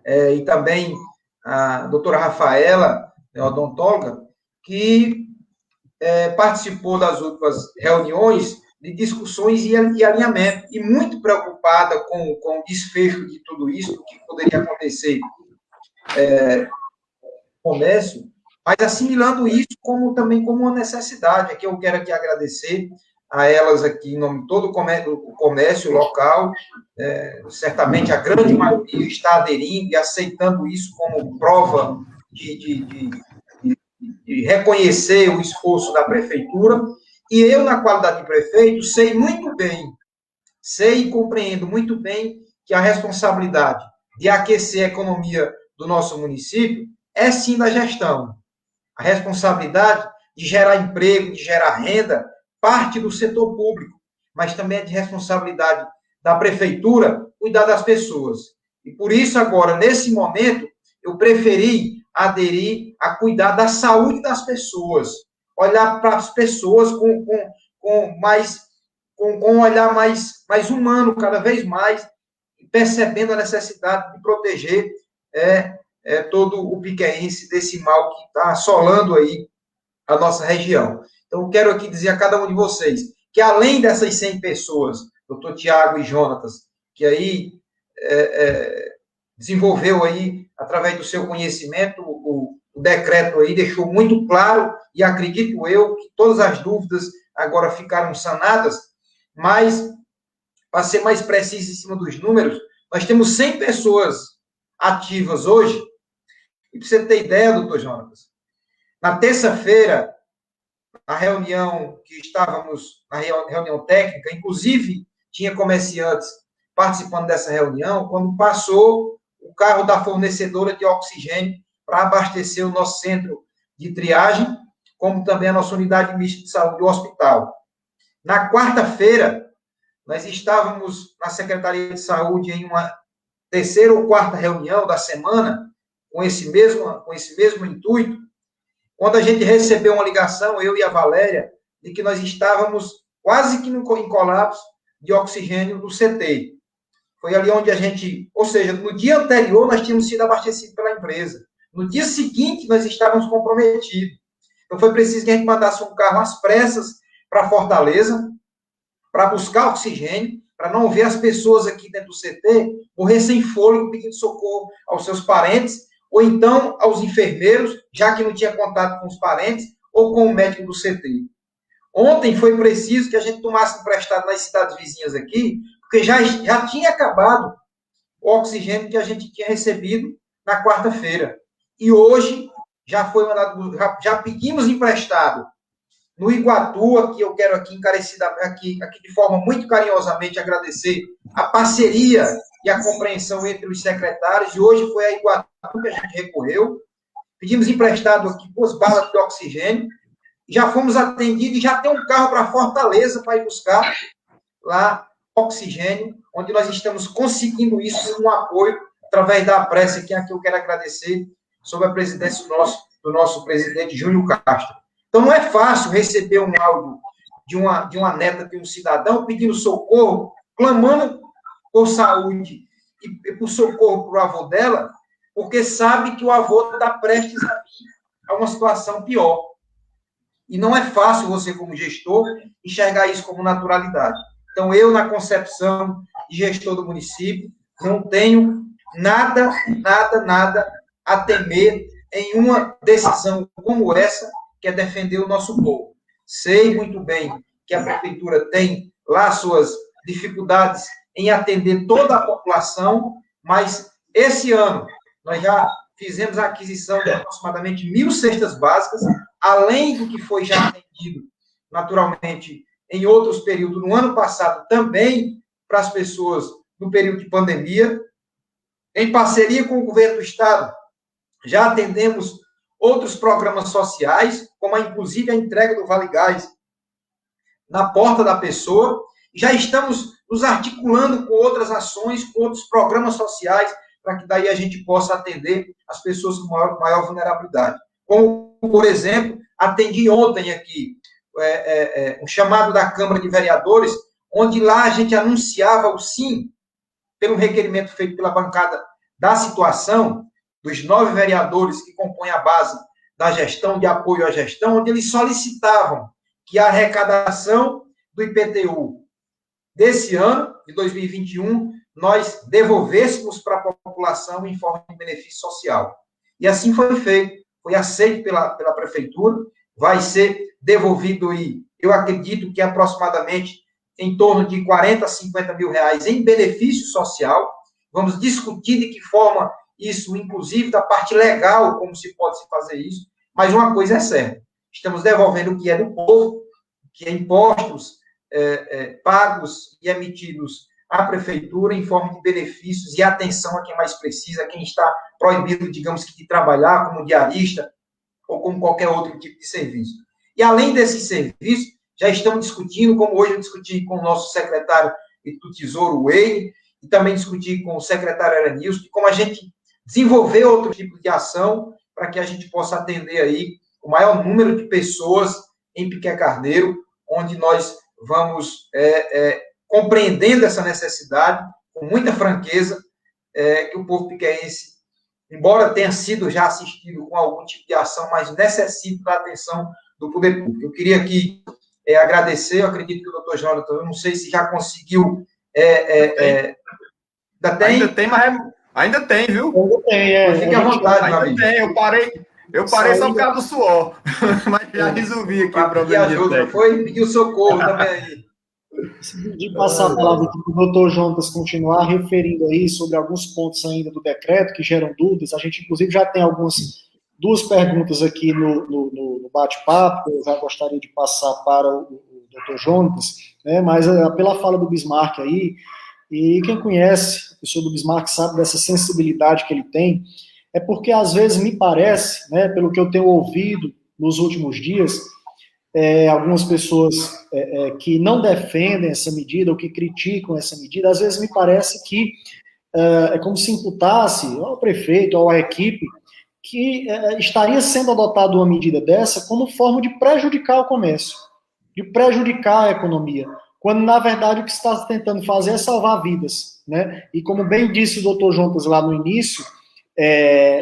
e também a doutora Rafaela, odontóloga, que participou das últimas reuniões de discussões e alinhamento, e muito preocupada com o desfecho de tudo isso, o que poderia acontecer no comércio, mas assimilando isso também como uma necessidade. Aqui eu quero aqui agradecer a elas aqui, em nome de todo o comércio local, certamente a grande maioria está aderindo e aceitando isso como prova de reconhecer o esforço da prefeitura, e eu, na qualidade de prefeito, sei e compreendo muito bem que a responsabilidade de aquecer a economia do nosso município é sim da gestão. A responsabilidade de gerar emprego, de gerar renda, parte do setor público, mas também é de responsabilidade da prefeitura cuidar das pessoas. E por isso, agora, nesse momento, eu preferi aderir a cuidar da saúde das pessoas, olhar para as pessoas com um olhar mais humano, cada vez mais, percebendo a necessidade de proteger todo o piquense desse mal que está assolando aí a nossa região. Então, eu quero aqui dizer a cada um de vocês que, além dessas 100 pessoas, doutor Tiago e Jonatas, que aí desenvolveu aí, através do seu conhecimento, o decreto aí deixou muito claro, e acredito eu que todas as dúvidas agora ficaram sanadas, mas, para ser mais preciso em cima dos números, nós temos 100 pessoas ativas hoje, e para você ter ideia, doutor Jonatas, na terça-feira, a reunião que estávamos, na reunião técnica, inclusive tinha comerciantes participando dessa reunião, quando passou o carro da fornecedora de oxigênio para abastecer o nosso centro de triagem, como também a nossa unidade mista de saúde do hospital. Na quarta-feira, nós estávamos na Secretaria de Saúde em uma terceira ou quarta reunião da semana, com esse mesmo intuito, quando a gente recebeu uma ligação, eu e a Valéria, de que nós estávamos quase que em colapso de oxigênio do CT. Foi ali onde a gente, ou seja, no dia anterior nós tínhamos sido abastecidos pela empresa. No dia seguinte nós estávamos comprometidos. Então foi preciso que a gente mandasse um carro às pressas para Fortaleza, para buscar oxigênio, para não ver as pessoas aqui dentro do CT morrer sem fôlego, pedindo socorro aos seus parentes, ou então aos enfermeiros, já que não tinha contato com os parentes, ou com o médico do CT. Ontem foi preciso que a gente tomasse emprestado nas cidades vizinhas aqui, porque já tinha acabado o oxigênio que a gente tinha recebido na quarta-feira. E hoje já foi mandado, já pedimos emprestado no Iguatu. Aqui eu quero aqui encarecidamente, aqui de forma muito carinhosamente agradecer a parceria e a compreensão entre os secretários, e hoje foi a Iguatu que a gente recorreu. Pedimos emprestado aqui 2 balas de oxigênio, já fomos atendidos e já tem um carro para Fortaleza para ir buscar lá oxigênio, onde nós estamos conseguindo isso com um apoio através da pressa, que aqui eu quero agradecer, sob a presidência do nosso presidente Júlio Castro. Então, não é fácil receber um áudio de uma neta de um cidadão pedindo socorro, clamando por saúde e por socorro para o avô dela, porque sabe que o avô está prestes a vir a uma situação pior. E não é fácil você, como gestor, enxergar isso como naturalidade. Então, eu, na concepção de gestor do município, não tenho nada a temer em uma decisão como essa, que é defender o nosso povo. Sei muito bem que a prefeitura tem lá suas dificuldades em atender toda a população, mas esse ano nós já fizemos a aquisição de aproximadamente 1.000 cestas básicas, além do que foi já atendido, naturalmente, em outros períodos, no ano passado, também para as pessoas no período de pandemia. Em parceria com o governo do Estado, já atendemos outros programas sociais, como inclusive a entrega do Vale Gás na porta da pessoa. Já estamos nos articulando com outras ações, com outros programas sociais, para que daí a gente possa atender as pessoas com maior vulnerabilidade. Como, por exemplo, atendi ontem aqui um chamado da Câmara de Vereadores, onde lá a gente anunciava o sim, pelo requerimento feito pela bancada da situação, dos 9 vereadores que compõem a base da gestão, de apoio à gestão, onde eles solicitavam que a arrecadação do IPTU desse ano, de 2021, nós devolvêssemos para a população em forma de benefício social. E assim foi feito, foi aceito pela Prefeitura, vai ser devolvido, e eu acredito que aproximadamente em torno de 40 a 50 mil reais em benefício social. Vamos discutir de que forma isso, inclusive da parte legal, como se pode se fazer isso, mas uma coisa é certa, estamos devolvendo o que é do povo, que é impostos pagos e emitidos à prefeitura em forma de benefícios e atenção a quem mais precisa, a quem está proibido, digamos que, de trabalhar como diarista ou como qualquer outro tipo de serviço. E além desse serviço, já estamos discutindo, como hoje eu discuti com o nosso secretário do Tesouro, Wade, e também discuti com o secretário Eranilson, de como a gente desenvolver outro tipo de ação para que a gente possa atender aí o maior número de pessoas em Piqué Carneiro, onde nós vamos compreendendo essa necessidade com muita franqueza, que o povo piquense, embora tenha sido já assistido com algum tipo de ação, mas necessita da atenção do poder público. Eu queria aqui agradecer, eu acredito que o doutor Jonathan, eu não sei se já conseguiu... Ainda tem, mas ainda tem, viu? Ainda tem, Fique à vontade, meu amigo. Tem, eu parei só por causa do suor, mas já resolvi aqui o problema. Pediu socorro também aí. De passar a palavra para o doutor Jonas continuar referindo aí sobre alguns pontos ainda do decreto que geram dúvidas. A gente, inclusive, já tem duas perguntas aqui no bate-papo, eu já gostaria de passar para o doutor Jonas, né, mas pela fala do Bismarck aí, e quem conhece a pessoa do Bismarck sabe dessa sensibilidade que ele tem, é porque às vezes me parece, né, pelo que eu tenho ouvido nos últimos dias, algumas pessoas que não defendem essa medida ou que criticam essa medida, às vezes me parece que é como se imputasse ao prefeito, ou à equipe, que estaria sendo adotada uma medida dessa como forma de prejudicar o comércio, de prejudicar a economia, quando, na verdade, o que se está tentando fazer é salvar vidas, né? E como bem disse o doutor Jonas lá no início,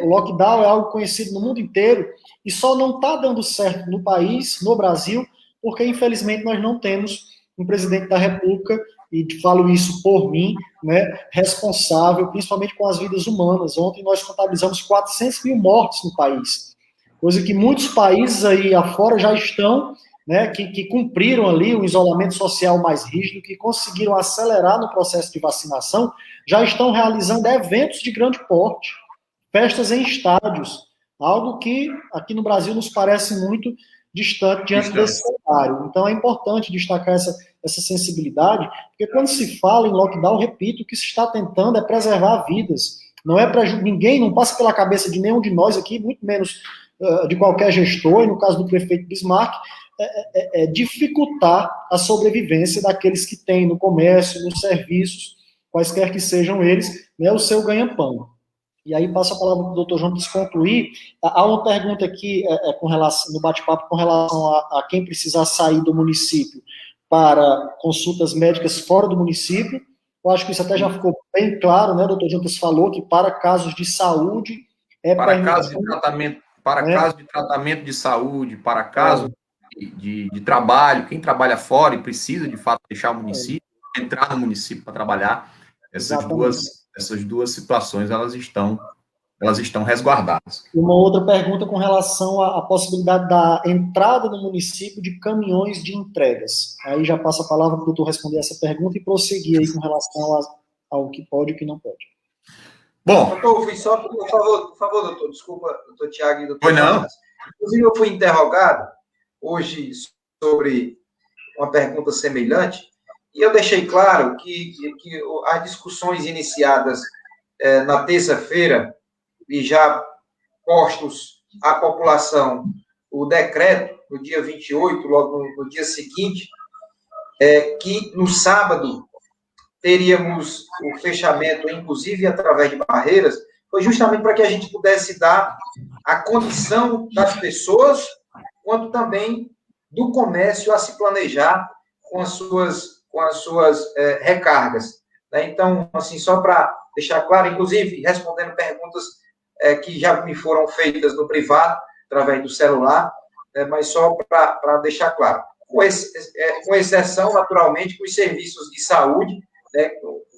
o lockdown é algo conhecido no mundo inteiro e só não está dando certo no país, no Brasil, porque, infelizmente, nós não temos um presidente da República, e falo isso por mim, né, responsável, principalmente com as vidas humanas. Ontem nós contabilizamos 400 mil mortes no país, coisa que muitos países aí afora já estão, né, que cumpriram ali o isolamento social mais rígido, que conseguiram acelerar no processo de vacinação, já estão realizando eventos de grande porte, festas em estádios, algo que aqui no Brasil nos parece muito distante diante desse cenário. Então é importante destacar essa sensibilidade, porque quando se fala em lockdown, repito, o que se está tentando é preservar vidas. Não é para ninguém, não passa pela cabeça de nenhum de nós aqui, muito menos de qualquer gestor, e no caso do prefeito Bismarck, dificultar a sobrevivência daqueles que têm no comércio, nos serviços, quaisquer que sejam eles, né, o seu ganha-pão. E aí passo a palavra para o doutor João para concluir. Há uma pergunta aqui com relação, no bate-papo com relação a quem precisar sair do município para consultas médicas fora do município. Eu acho que isso até já ficou bem claro, né? O doutor Jonas falou que para casos de saúde para casos de tratamento, casos de tratamento de saúde, para casos de trabalho, quem trabalha fora e precisa de fato deixar o município, entrar no município para trabalhar, essas duas situações elas estão resguardadas. Uma outra pergunta com relação à possibilidade da entrada no município de caminhões de entregas. Aí já passo a palavra para o doutor responder essa pergunta e prosseguir aí com relação ao que pode e o que não pode. Bom, doutor, fui só, por favor, doutor, desculpa, doutor Tiago e doutor. Foi não. Inclusive, eu fui interrogado hoje sobre uma pergunta semelhante, e eu deixei claro que as discussões iniciadas na terça-feira, e já postos à população o decreto, no dia 28, logo no dia seguinte, que no sábado teríamos o fechamento, inclusive através de barreiras, foi justamente para que a gente pudesse dar a condição das pessoas, quanto também do comércio a se planejar com as suas recargas. Né? Então, assim, só para deixar claro, inclusive respondendo perguntas que já me foram feitas no privado, através do celular, mas só para deixar claro. Com exceção, naturalmente, com os serviços de saúde, né,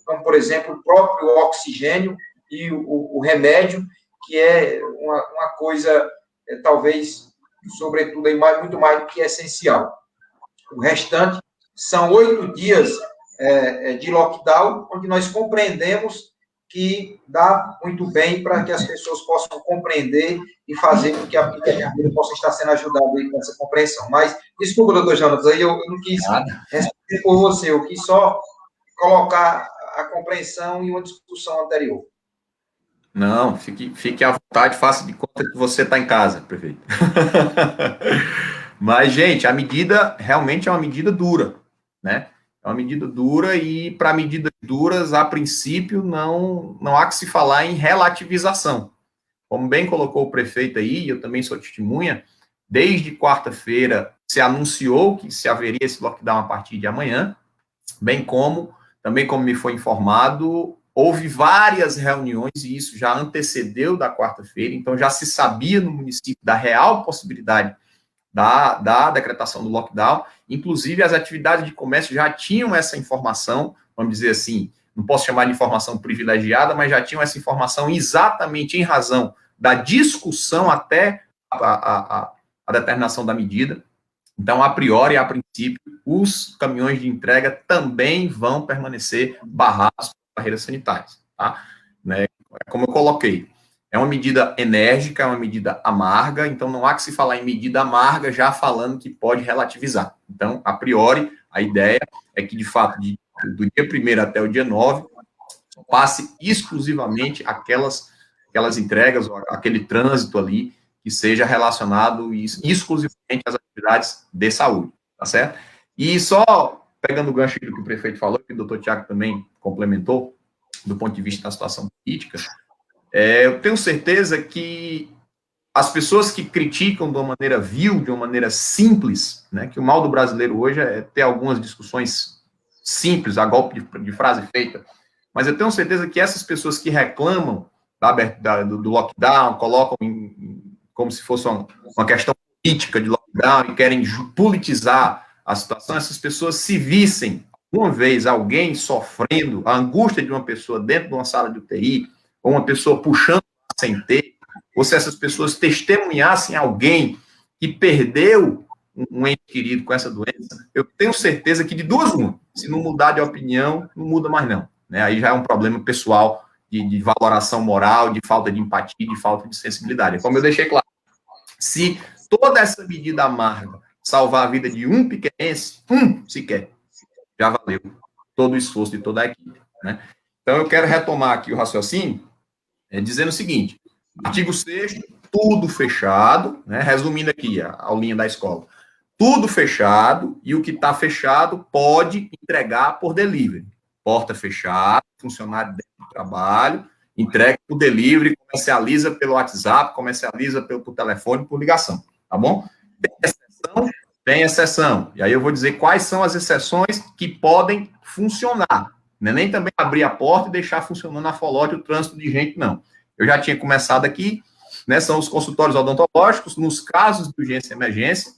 como, por exemplo, o próprio oxigênio e o remédio, que é uma coisa, talvez, sobretudo, muito mais do que essencial. O restante são 8 dias de lockdown, onde nós compreendemos que dá muito bem para que as pessoas possam compreender e fazer com que a vida possa estar sendo ajudada com essa compreensão. Mas, desculpa, doutor Jonas, aí eu não quis responder por você, eu quis só colocar a compreensão em uma discussão anterior. Não, fique à vontade, faça de conta que você está em casa, prefeito. Mas, gente, a medida realmente é uma medida dura, né? É uma medida dura e, para medidas duras, a princípio, não há que se falar em relativização. Como bem colocou o prefeito aí, eu também sou testemunha, desde quarta-feira se anunciou que se haveria esse lockdown a partir de amanhã, bem como, também como me foi informado, houve várias reuniões, e isso já antecedeu da quarta-feira, então já se sabia no município da real possibilidade da decretação do lockdown, inclusive as atividades de comércio já tinham essa informação, vamos dizer assim, não posso chamar de informação privilegiada, mas já tinham essa informação exatamente em razão da discussão até a determinação da medida. Então, a priori, a princípio, os caminhões de entrega também vão permanecer barrados por barreiras sanitárias, tá? Né? Como eu coloquei, é uma medida enérgica, é uma medida amarga, então não há que se falar em medida amarga já falando que pode relativizar. Então, a priori, a ideia é que, de fato, do dia 1º até o dia 9, passe exclusivamente aquelas entregas, ou aquele trânsito ali, que seja relacionado exclusivamente às atividades de saúde, tá certo? E só pegando o gancho do que o prefeito falou, que o doutor Tiago também complementou, do ponto de vista da situação política, eu tenho certeza que as pessoas que criticam de uma maneira vil, de uma maneira simples, né, que o mal do brasileiro hoje é ter algumas discussões simples, a golpe de frase feita, mas eu tenho certeza que essas pessoas que reclamam do lockdown, colocam como se fosse uma questão política de lockdown e querem politizar a situação, essas pessoas se vissem, uma vez, alguém sofrendo a angústia de uma pessoa dentro de uma sala de UTI, ou uma pessoa puxando sem ter, ou se essas pessoas testemunhassem alguém que perdeu um ente querido com essa doença, eu tenho certeza que de duas uma, se não mudar de opinião, não muda mais não. Né? Aí já é um problema pessoal de valoração moral, de falta de empatia, de falta de sensibilidade. Como eu deixei claro, se toda essa medida amarga salvar a vida de um piquense, sequer, já valeu todo o esforço de toda a equipe. Né? Então eu quero retomar aqui o raciocínio, dizendo o seguinte, artigo 6º, tudo fechado, né? Resumindo aqui a aulinha da escola, tudo fechado, e o que está fechado pode entregar por delivery. Porta fechada, funcionário dentro do trabalho, entrega por delivery, comercializa pelo WhatsApp, comercializa por telefone, por ligação, tá bom? Tem exceção? Tem exceção. E aí eu vou dizer quais são as exceções que podem funcionar. Não é nem também abrir a porta e deixar funcionando a folote o trânsito de gente, não. Eu já tinha começado aqui, né, são os consultórios odontológicos, nos casos de urgência e emergência,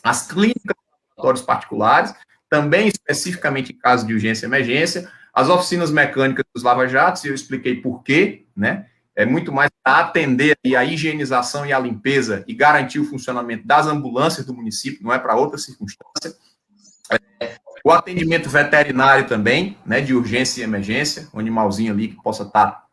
as clínicas laboratórios particulares, também especificamente em casos de urgência e emergência, as oficinas mecânicas dos lava-jatos, e eu expliquei por quê, né? É muito mais para atender a higienização e a limpeza e garantir o funcionamento das ambulâncias do município, não é para outra circunstância. O atendimento veterinário também, né, de urgência e emergência, um animalzinho ali que possa estar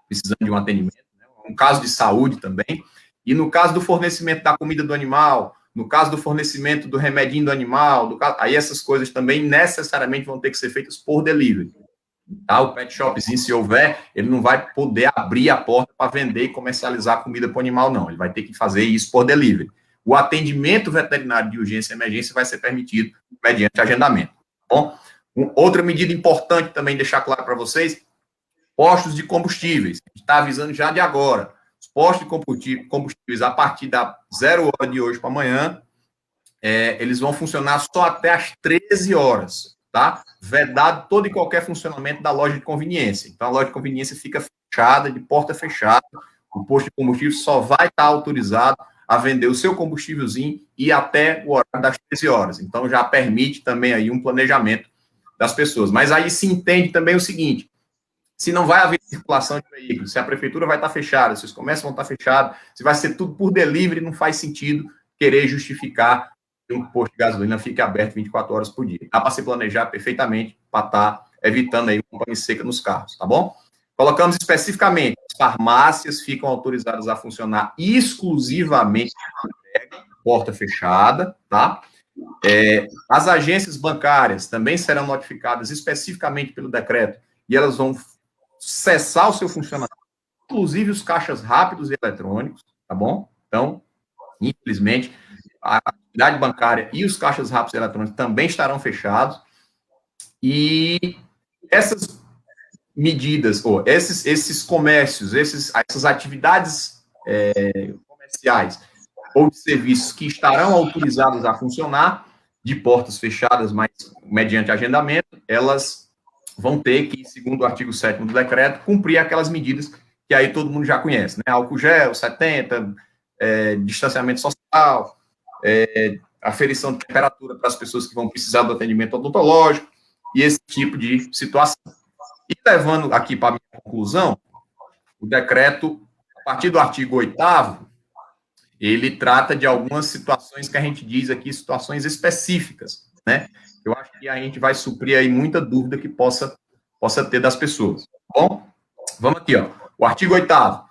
precisando de um atendimento, né? Um caso de saúde também, e no caso do fornecimento da comida do animal, no caso do fornecimento do remedinho do animal, aí essas coisas também necessariamente vão ter que ser feitas por delivery. Tá? O pet shopzinho, se houver, ele não vai poder abrir a porta para vender e comercializar comida para o animal, não. Ele vai ter que fazer isso por delivery. O atendimento veterinário de urgência e emergência vai ser permitido mediante agendamento. Tá bom? Outra medida importante também deixar claro para vocês, postos de combustíveis. A gente está avisando já de agora. Os postos de combustíveis, a partir da 0 hora de hoje para amanhã, eles vão funcionar só até às 13 horas, tá? Vedado todo e qualquer funcionamento da loja de conveniência. Então, a loja de conveniência fica fechada, de porta fechada. O posto de combustível só vai estar autorizado a vender o seu combustívelzinho e até o horário das 13 horas. Então, já permite também aí um planejamento das pessoas. Mas aí se entende também o seguinte, se não vai haver circulação de veículos, se a prefeitura vai estar fechada, se os comércios vão estar fechados, se vai ser tudo por delivery, não faz sentido querer justificar que um posto de gasolina fique aberto 24 horas por dia. Dá para se planejar perfeitamente para estar evitando aí uma pane seca nos carros, tá bom? Colocamos especificamente, as farmácias ficam autorizadas a funcionar exclusivamente porta fechada, tá? As agências bancárias também serão notificadas especificamente pelo decreto e elas vão cessar o seu funcionamento, inclusive os caixas rápidos e eletrônicos, tá bom? Então, infelizmente, a atividade bancária e os caixas rápidos e eletrônicos também estarão fechados e essas medidas, ou esses comércios, essas atividades comerciais ou de serviços que estarão autorizados a funcionar de portas fechadas, mas mediante agendamento, elas vão ter que, segundo o artigo 7º do decreto, cumprir aquelas medidas que aí todo mundo já conhece, né? Álcool gel, 70, distanciamento social, aferição de temperatura para as pessoas que vão precisar do atendimento odontológico e esse tipo de situação. E levando aqui para a minha conclusão, o decreto, a partir do artigo 8º, ele trata de algumas situações que a gente diz aqui, situações específicas, né? Eu acho que a gente vai suprir aí muita dúvida que possa ter das pessoas. Bom, vamos aqui, ó. O artigo 8º.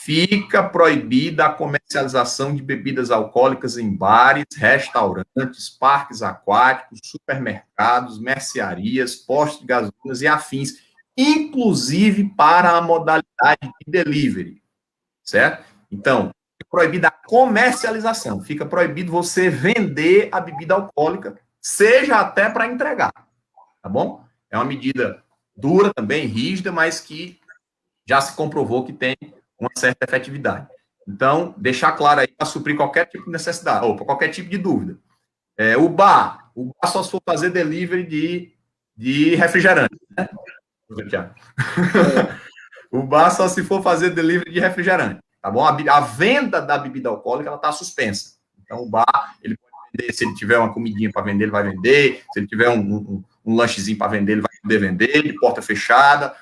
Fica proibida a comercialização de bebidas alcoólicas em bares, restaurantes, parques aquáticos, supermercados, mercearias, postos de gasolina e afins, inclusive para a modalidade de delivery, certo? Então, fica proibida a comercialização, fica proibido você vender a bebida alcoólica, seja até para entregar, tá bom? É uma medida dura também, rígida, mas que já se comprovou que tem uma certa efetividade. Então, deixar claro aí para suprir qualquer tipo de necessidade, ou para qualquer tipo de dúvida. O bar só se for fazer delivery de refrigerante, né? O bar só se for fazer delivery de refrigerante, tá bom? A venda da bebida alcoólica, ela está suspensa. Então, o bar, ele pode vender, se ele tiver uma comidinha para vender, ele vai vender, se ele tiver um lanchezinho para vender, ele vai poder vender, de porta fechada,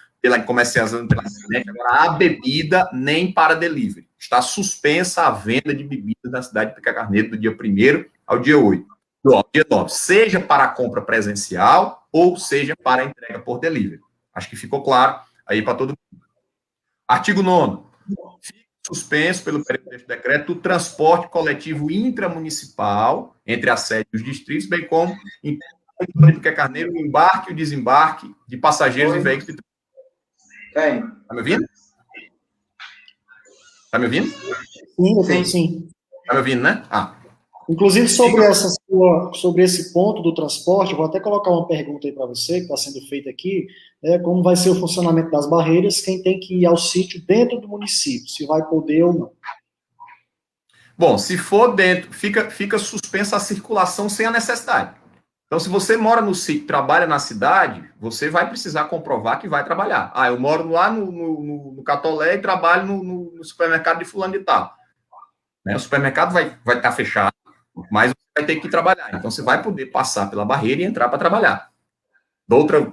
comercializando pela internet. Agora, a bebida, nem para delivery. Está suspensa a venda de bebidas na cidade de Pica Carneiro do dia 1º ao dia 8. Ao dia 9, seja para a compra presencial ou seja para a entrega por delivery. Acho que ficou claro aí para todo mundo. Artigo 9º. Fica suspenso pelo período deste decreto o transporte coletivo intramunicipal entre a sede e os distritos, bem como em Pica Carneiro, o embarque e o desembarque de passageiros e veículos de transporte. Está me ouvindo? Está me ouvindo? Sim. Está me ouvindo, né? Inclusive, sobre esse ponto do transporte, vou até colocar uma pergunta aí para você, que está sendo feita aqui, como vai ser o funcionamento das barreiras, quem tem que ir ao sítio dentro do município, se vai poder ou não. Bom, se for dentro, fica suspensa a circulação sem a necessidade. Então, se você mora no sítio, trabalha na cidade, você vai precisar comprovar que vai trabalhar. Eu moro lá no Catolé e trabalho no supermercado de fulano de tal. O supermercado vai estar fechado, mas você vai ter que trabalhar. Então, você vai poder passar pela barreira e entrar para trabalhar.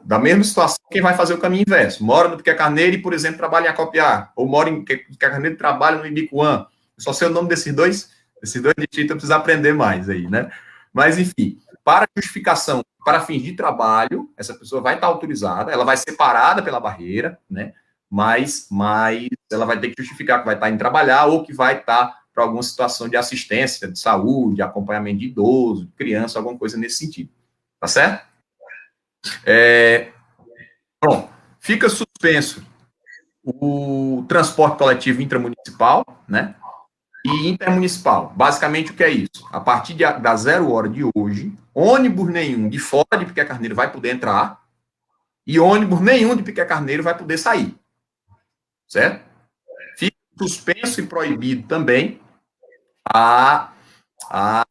Da mesma situação, quem vai fazer o caminho inverso? Mora no Pica Carneiro e, por exemplo, trabalha em Acopiar. Ou mora em Pica Carneiro e trabalha no Ibicuã. Só sei o nome desses dois distritos, eu preciso aprender mais aí, né? Mas, enfim, para justificação, para fins de trabalho, essa pessoa vai estar autorizada, ela vai ser parada pela barreira, né? Mas ela vai ter que justificar que vai estar em trabalhar ou que vai estar para alguma situação de assistência, de saúde, acompanhamento de idoso, de criança, alguma coisa nesse sentido. Tá certo? Pronto. Fica suspenso o transporte coletivo intramunicipal, né? E intermunicipal. Basicamente, o que é isso? A partir da 0 hora de hoje, ônibus nenhum de fora de Pica Carneiro vai poder entrar, e ônibus nenhum de Piquet Carneiro vai poder sair, certo? Fica suspenso e proibido também a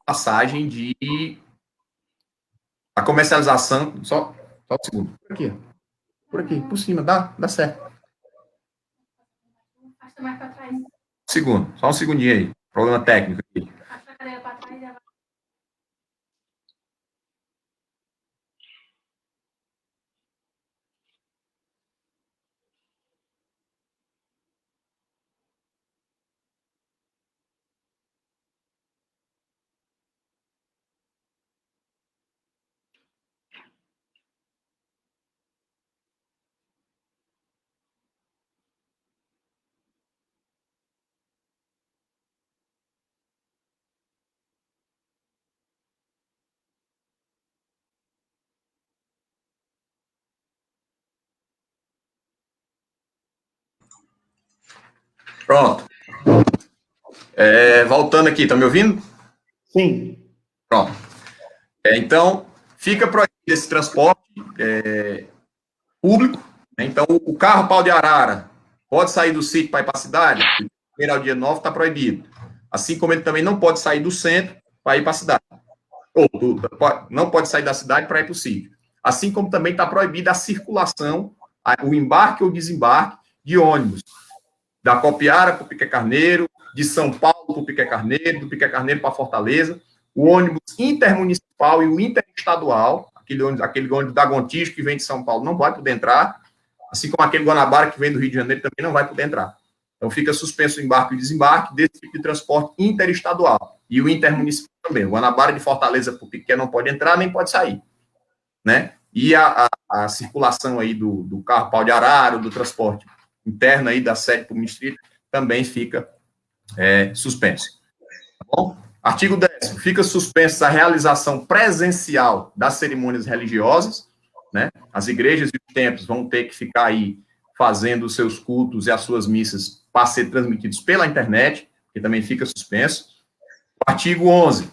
passagem a comercialização, só um segundo, por aqui, por cima, dá certo. Segundo, só um segundinho aí, problema técnico aqui. Pronto. Voltando aqui, tá me ouvindo? Sim. Pronto. Então, fica proibido esse transporte público, né? Então, o carro pau de arara pode sair do sítio para ir para a cidade, primeiro ao dia 9 está proibido. Assim como ele também não pode sair do centro para ir para a cidade. Ou não pode sair da cidade para ir para o sítio. Assim como também está proibida a circulação, o embarque ou desembarque de ônibus da Copiara para o Piquet Carneiro, de São Paulo para o Piquet Carneiro, do Piquet Carneiro para Fortaleza, o ônibus intermunicipal e o interestadual, aquele ônibus da Gontijo que vem de São Paulo não vai poder entrar, assim como aquele Guanabara que vem do Rio de Janeiro também não vai poder entrar. Então fica suspenso o embarque e o desembarque desse tipo de transporte interestadual. E o intermunicipal também. O Guanabara de Fortaleza para o Piquet não pode entrar, nem pode sair. Né? E a circulação aí do carro pau de arara, do transporte interno aí da sede para o distrito, também fica suspenso. Tá bom? Artigo 10º, fica suspensa a realização presencial das cerimônias religiosas, né? As igrejas e os templos vão ter que ficar aí fazendo os seus cultos e as suas missas para ser transmitidos pela internet, que também fica suspenso. O artigo 11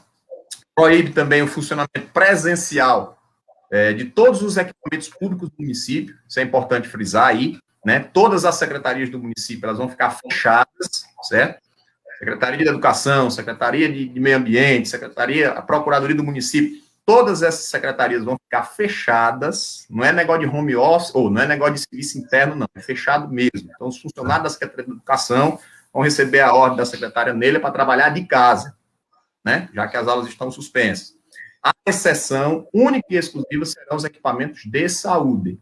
proíbe também o funcionamento presencial de todos os equipamentos públicos do município, isso é importante frisar aí, né? Todas as secretarias do município, elas vão ficar fechadas, certo? Secretaria de Educação, Secretaria de Meio Ambiente, a Procuradoria do Município, todas essas secretarias vão ficar fechadas, não é negócio de home office, ou não é negócio de serviço interno, não, é fechado mesmo. Então, os funcionários da Secretaria de Educação vão receber a ordem da secretária nele para trabalhar de casa, né? Já que as aulas estão suspensas. A exceção única e exclusiva serão os equipamentos de saúde.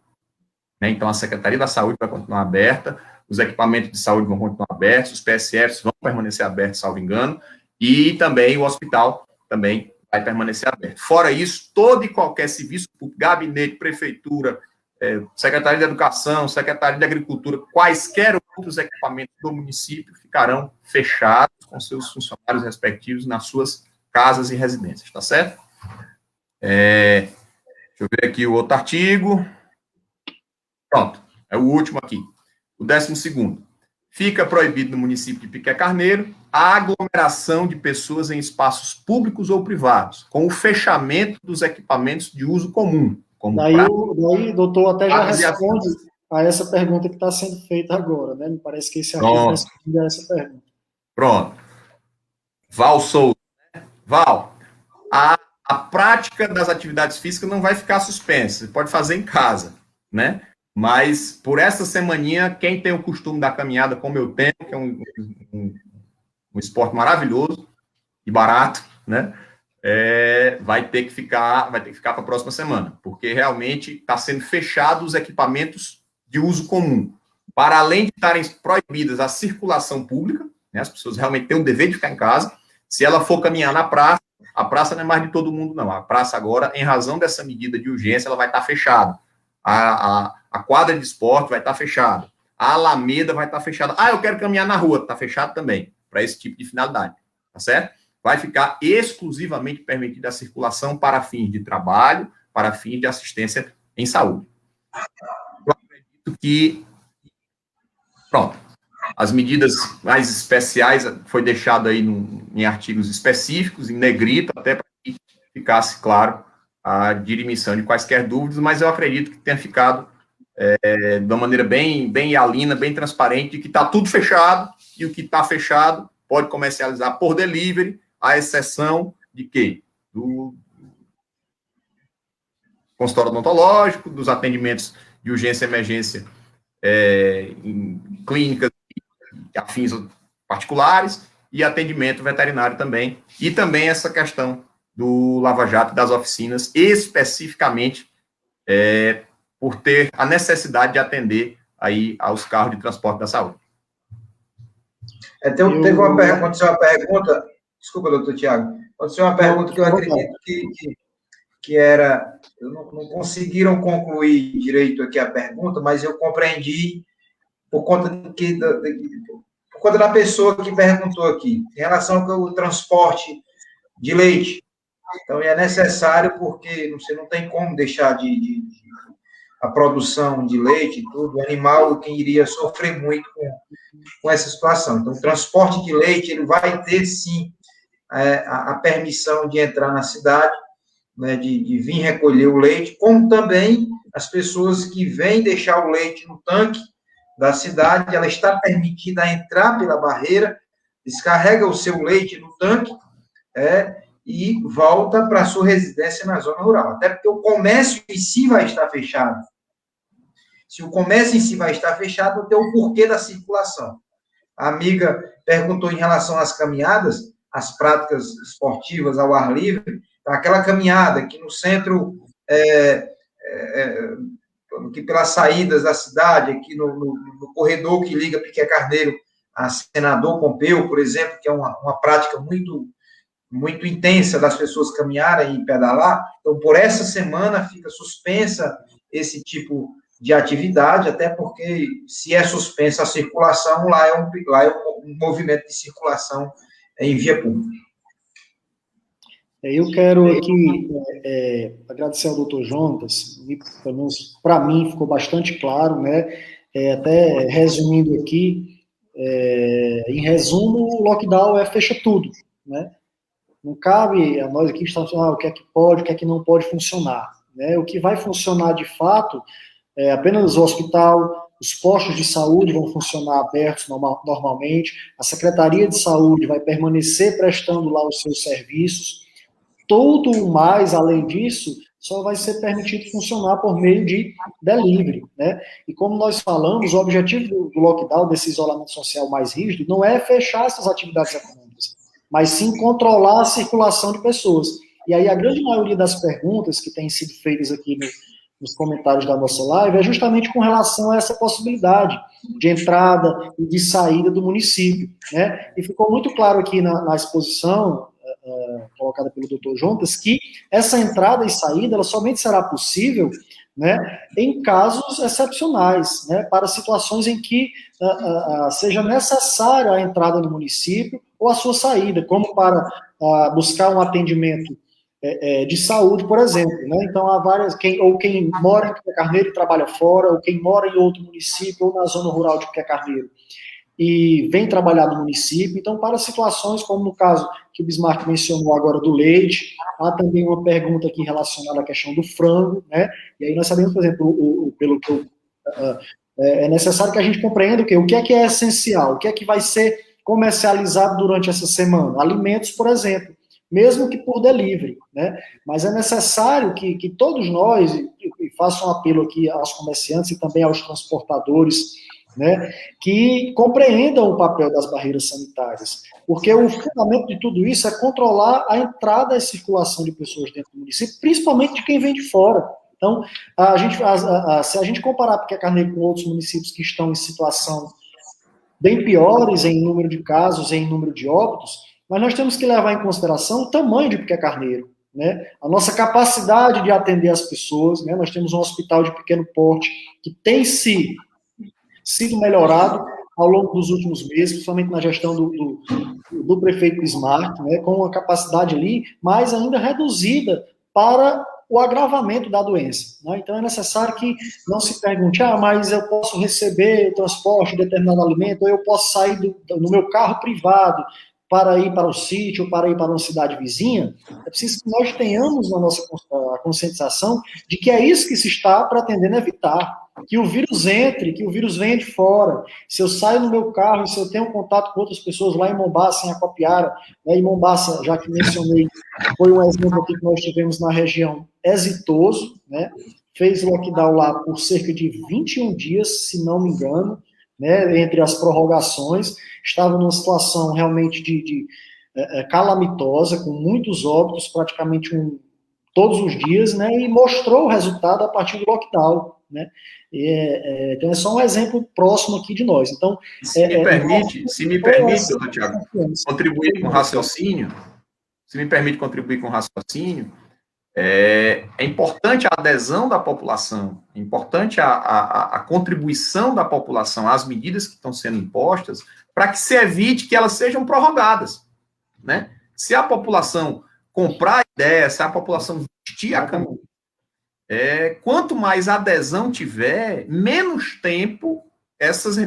Né? Então, a Secretaria da Saúde vai continuar aberta, os equipamentos de saúde vão continuar abertos, os PSFs vão permanecer abertos, salvo engano, e também o hospital também vai permanecer aberto. Fora isso, todo e qualquer serviço público, gabinete, prefeitura, Secretaria de Educação, Secretaria de Agricultura, quaisquer outros equipamentos do município ficarão fechados com seus funcionários respectivos nas suas casas e residências, tá certo? Deixa eu ver aqui o outro artigo. Pronto, é o último aqui. O 12º. Fica proibido no município de Piquet Carneiro a aglomeração de pessoas em espaços públicos ou privados, com o fechamento dos equipamentos de uso comum. Daí o doutor até já responde a essa pergunta que está sendo feita agora, né? Me parece que esse artigo responde a essa pergunta. Pronto. Val Souza. Val, a prática das atividades físicas não vai ficar suspensa, você pode fazer em casa, né? Mas, por essa semaninha, quem tem o costume da caminhada, como eu tenho, que é um esporte maravilhoso e barato, né? Vai ter que ficar para a próxima semana, porque realmente está sendo fechado os equipamentos de uso comum. Para além de estarem proibidas a circulação pública, né? As pessoas realmente têm o dever de ficar em casa. Se ela for caminhar na praça, a praça não é mais de todo mundo, não. A praça agora, em razão dessa medida de urgência, ela vai estar fechada. A quadra de esporte vai estar fechada. A Alameda vai estar fechada. Eu quero caminhar na rua. Está fechado também, para esse tipo de finalidade. Tá certo? Vai ficar exclusivamente permitida a circulação para fins de trabalho, para fins de assistência em saúde. Eu acredito que... Pronto. As medidas mais especiais foi deixado aí em artigos específicos, em negrito, até para que ficasse claro a dirimissão de quaisquer dúvidas, mas eu acredito que tenha ficado de uma maneira bem hialina, bem transparente, de que está tudo fechado, e o que está fechado pode comercializar por delivery, à exceção de quê? Do consultório odontológico, dos atendimentos de urgência e emergência em clínicas afins particulares, e atendimento veterinário também, e também essa questão do Lava Jato e das oficinas, especificamente por ter a necessidade de atender aí aos carros de transporte da saúde. Aconteceu uma pergunta, desculpa, doutor Tiago, aconteceu uma pergunta que eu acredito que era, não conseguiram concluir direito aqui a pergunta, mas eu compreendi por conta da pessoa que perguntou aqui, em relação ao transporte de leite. Então, é necessário, porque você não tem como deixar a produção de leite e tudo, o animal quem iria sofrer muito com essa situação. Então, o transporte de leite, ele vai ter, sim, a permissão de entrar na cidade, né, de vir recolher o leite, como também as pessoas que vêm deixar o leite no tanque da cidade, ela está permitida a entrar pela barreira, descarrega o seu leite no tanque, e volta para a sua residência na zona rural. Até porque o comércio em si vai estar fechado. Se o comércio em si vai estar fechado, não tem o porquê da circulação. A amiga perguntou em relação às caminhadas, às práticas esportivas ao ar livre, aquela caminhada aqui no centro, aqui pelas saídas da cidade, aqui no corredor que liga Piquet Carneiro a Senador Pompeu, por exemplo, que é uma prática muito, muito intensa das pessoas caminharem e pedalar. Então, por essa semana, fica suspensa esse tipo de atividade, até porque, se é suspensa a circulação, lá é um movimento de circulação em via pública. Eu quero aqui agradecer ao doutor Jonatas, pelo menos para mim ficou bastante claro, né? Até resumindo aqui, em resumo, o lockdown fecha tudo, né? Não cabe a nós aqui estamos falando o que é que pode, o que é que não pode funcionar, né? O que vai funcionar de fato é apenas o hospital, os postos de saúde vão funcionar abertos normalmente, a Secretaria de Saúde vai permanecer prestando lá os seus serviços. Tudo mais, além disso, só vai ser permitido funcionar por meio de delivery, né? E como nós falamos, o objetivo do lockdown, desse isolamento social mais rígido, não é fechar essas atividades econômicas, mas sim controlar a circulação de pessoas. E aí a grande maioria das perguntas que têm sido feitas aqui nos comentários da nossa live é justamente com relação a essa possibilidade de entrada e de saída do município, né? E ficou muito claro aqui na exposição colocada pelo Dr. Jonatas, que essa entrada e saída ela somente será possível, né, em casos excepcionais, né, para situações em que seja necessária a entrada no município ou a sua saída, como para buscar um atendimento de saúde, por exemplo, né? Então há várias, quem mora em Piquet Carneiro e trabalha fora, ou quem mora em outro município ou na zona rural de Piquet Carneiro e vem trabalhar no município. Então, para situações como no caso que o Bismarck mencionou agora do leite, há também uma pergunta aqui relacionada à questão do frango, né? E aí nós sabemos, por exemplo, é necessário que a gente compreenda o que é essencial, o que é que vai ser comercializado durante essa semana. Alimentos, por exemplo, mesmo que por delivery, né? Mas é necessário que todos nós, e faço um apelo aqui aos comerciantes e também aos transportadores, né, que compreendam o papel das barreiras sanitárias, porque o fundamento de tudo isso é controlar a entrada e circulação de pessoas dentro do município, principalmente de quem vem de fora. Então, se a gente comparar Piquet Carneiro com outros municípios que estão em situação bem piores em número de casos, em número de óbitos, mas nós temos que levar em consideração o tamanho de Piquet Carneiro, né, a nossa capacidade de atender as pessoas, né, nós temos um hospital de pequeno porte que tem sido melhorado ao longo dos últimos meses, principalmente na gestão do prefeito Bismarck, né, com uma capacidade ali, mas ainda reduzida para o agravamento da doença, né? Então é necessário que não se pergunte, mas eu posso receber o transporte de determinado alimento, ou eu posso sair no meu carro privado para ir para o sítio, ou para ir para uma cidade vizinha. É preciso que nós tenhamos na nossa conscientização de que é isso que se está pretendendo evitar. que o vírus entre, que o vírus venha de fora. Se eu saio no meu carro e se eu tenho contato com outras pessoas lá em Mombaça, em Acopiara, né, em Mombaça, já que mencionei, foi um exemplo aqui que nós tivemos na região exitoso, né, fez lockdown lá por cerca de 21 dias, se não me engano, né, entre as prorrogações, estava numa situação realmente de calamitosa, com muitos óbitos, praticamente todos os dias, né, e mostrou o resultado a partir do lockdown, né. Então é só um exemplo próximo aqui de nós. Então, se me permite, doutor Tiago, contribuir com raciocínio, é importante a adesão da população, é importante a contribuição da população às medidas que estão sendo impostas, para que se evite que elas sejam prorrogadas, né? Se a população comprar a ideia, se a população vestir a camisa, quanto mais adesão tiver, menos tempo essas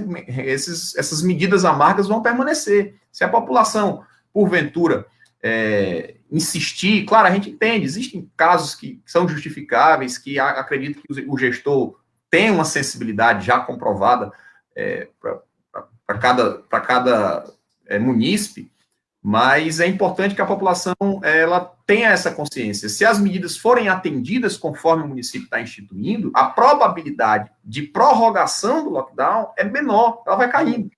medidas amargas vão permanecer. Se a população, porventura, insistir, claro, a gente entende, existem casos que são justificáveis, que acredito que o gestor tem uma sensibilidade já comprovada para cada munícipe, mas é importante que a população ela tenha essa consciência. Se as medidas forem atendidas conforme o município está instituindo, a probabilidade de prorrogação do lockdown é menor, ela vai caindo.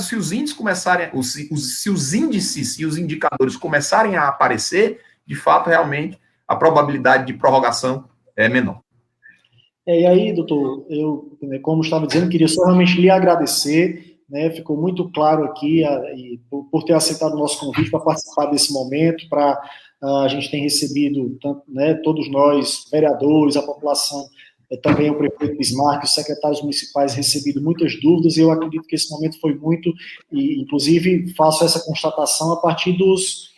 Se os índices começarem, se os índices e os indicadores começarem a aparecer, de fato, realmente, a probabilidade de prorrogação é menor. E aí, doutor, eu, como estava dizendo, queria só realmente lhe agradecer, né, ficou muito claro aqui, por ter aceitado o nosso convite para participar desse momento, a gente tem recebido, né, todos nós, vereadores, a população, também o prefeito Bismarck, os secretários municipais recebido muitas dúvidas, e eu acredito que esse momento foi muito, e inclusive faço essa constatação a partir dos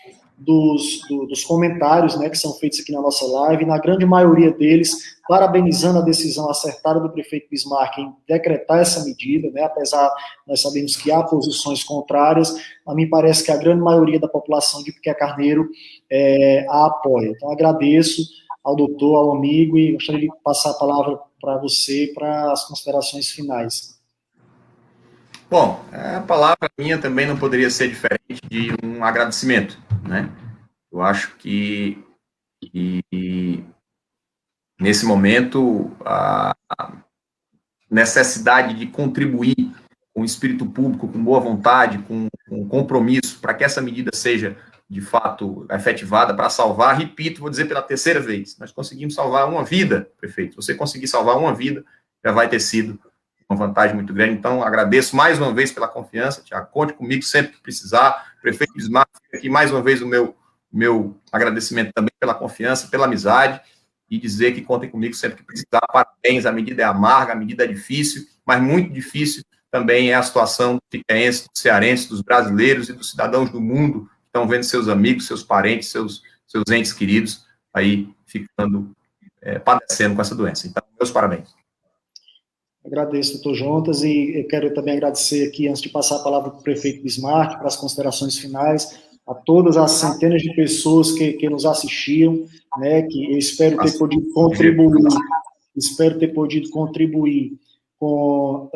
comentários, né, que são feitos aqui na nossa live, na grande maioria deles, parabenizando a decisão acertada do prefeito Bismarck em decretar essa medida, né, apesar, nós sabemos que há posições contrárias, a mim parece que a grande maioria da população de Piquet Carneiro a apoia. Então, agradeço ao doutor, ao amigo, e gostaria de passar a palavra para você, para as considerações finais. Bom, a palavra minha também não poderia ser diferente de um agradecimento, né? Eu acho que nesse momento, a necessidade de contribuir com o espírito público, com boa vontade, com compromisso, para que essa medida seja, de fato, efetivada, para salvar, repito, vou dizer pela terceira vez, nós conseguimos salvar uma vida, prefeito. Se você conseguir salvar uma vida, já vai ter sido uma vantagem muito grande. Então, agradeço mais uma vez pela confiança, Tiago, conte comigo sempre que precisar. Prefeito Bismarck, aqui mais uma vez o meu agradecimento também pela confiança, pela amizade, e dizer que contem comigo sempre que precisar. Parabéns, a medida é amarga, a medida é difícil, mas muito difícil também é a situação do piquense, do cearense, dos brasileiros e dos cidadãos do mundo que estão vendo seus amigos, seus parentes, seus entes queridos aí ficando, padecendo com essa doença. Então, meus parabéns. Agradeço, doutor Jontas, e eu quero também agradecer aqui, antes de passar a palavra para o prefeito Bismarck, para as considerações finais, a todas as centenas de pessoas que nos assistiam, né, que eu espero ter podido contribuir com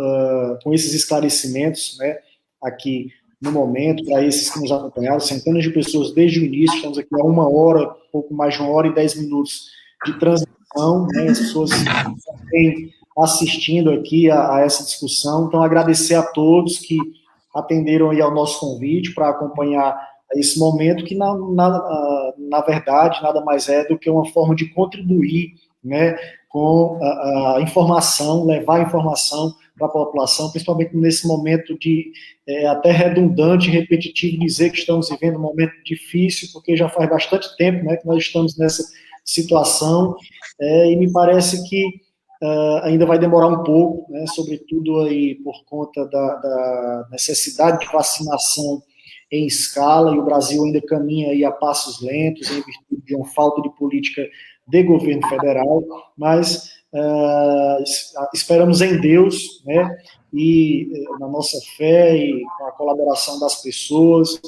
esses esclarecimentos, né, aqui no momento, para esses que nos acompanharam, centenas de pessoas desde o início, estamos aqui há 1 hora, pouco mais de 1 hora e 10 minutos de transmissão, né, as pessoas têm assistindo aqui a essa discussão. Então, agradecer a todos que atenderam aí ao nosso convite para acompanhar esse momento, que, na verdade, nada mais é do que uma forma de contribuir, né, com a informação, levar a informação para a população, principalmente nesse momento de até redundante e repetitivo dizer que estamos vivendo um momento difícil, porque já faz bastante tempo, né, que nós estamos nessa situação, e me parece que ainda vai demorar um pouco, né, sobretudo aí por conta da necessidade de vacinação em escala, e o Brasil ainda caminha aí a passos lentos, em virtude de uma falta de política de governo federal, mas esperamos em Deus, né, e na nossa fé e com a colaboração das pessoas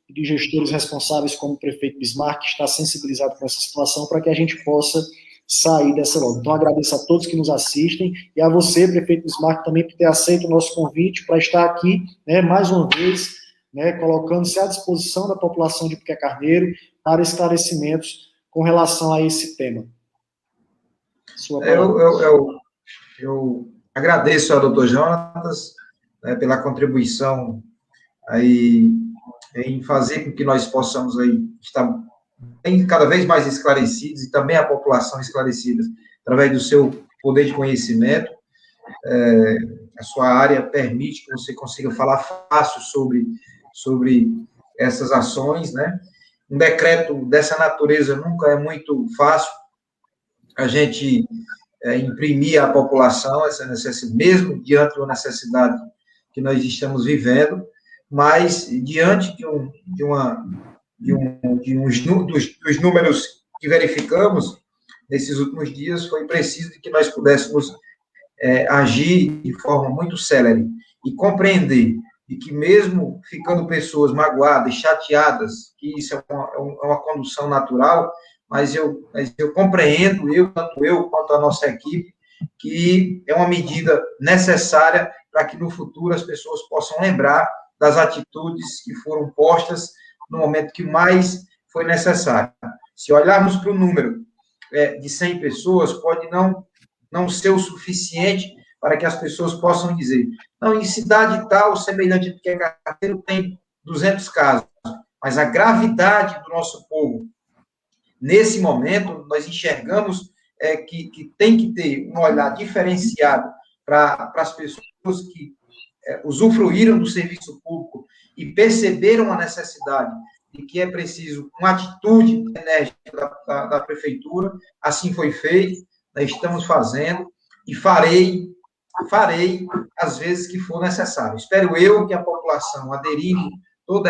e de gestores responsáveis como o prefeito Bismarck, que está sensibilizado com essa situação, para que a gente possa sair dessa loja. Então, agradeço a todos que nos assistem e a você, prefeito Bismarck, também por ter aceito o nosso convite para estar aqui, né, mais uma vez, né, colocando-se à disposição da população de Piquet Carneiro para esclarecimentos com relação a esse tema. Eu agradeço ao doutor Jonatas, né, pela contribuição aí em fazer com que nós possamos aí estar cada vez mais esclarecidos e também a população esclarecida através do seu poder de conhecimento. A sua área permite que você consiga falar fácil sobre essas ações, né? Um decreto dessa natureza nunca é muito fácil a gente imprimir à população essa necessidade, mesmo diante da necessidade que nós estamos vivendo, mas diante dos números que verificamos nesses últimos dias, foi preciso que nós pudéssemos agir de forma muito célere e compreender de que mesmo ficando pessoas magoadas, chateadas, que isso é uma condução natural, mas eu compreendo, tanto eu quanto a nossa equipe, que é uma medida necessária para que no futuro as pessoas possam lembrar das atitudes que foram postas no momento que mais foi necessário. Se olharmos para o número de 100 pessoas, pode não ser o suficiente para que as pessoas possam dizer, não, em cidade tal, semelhante a Piquet Carneiro, tem 200 casos, mas a gravidade do nosso povo, nesse momento, nós enxergamos que tem que ter um olhar diferenciado para as pessoas que usufruíram do serviço público e perceberam a necessidade de que é preciso uma atitude enérgica da prefeitura. Assim foi feito, nós estamos fazendo e farei as vezes que for necessário. Espero eu que a população, aderindo toda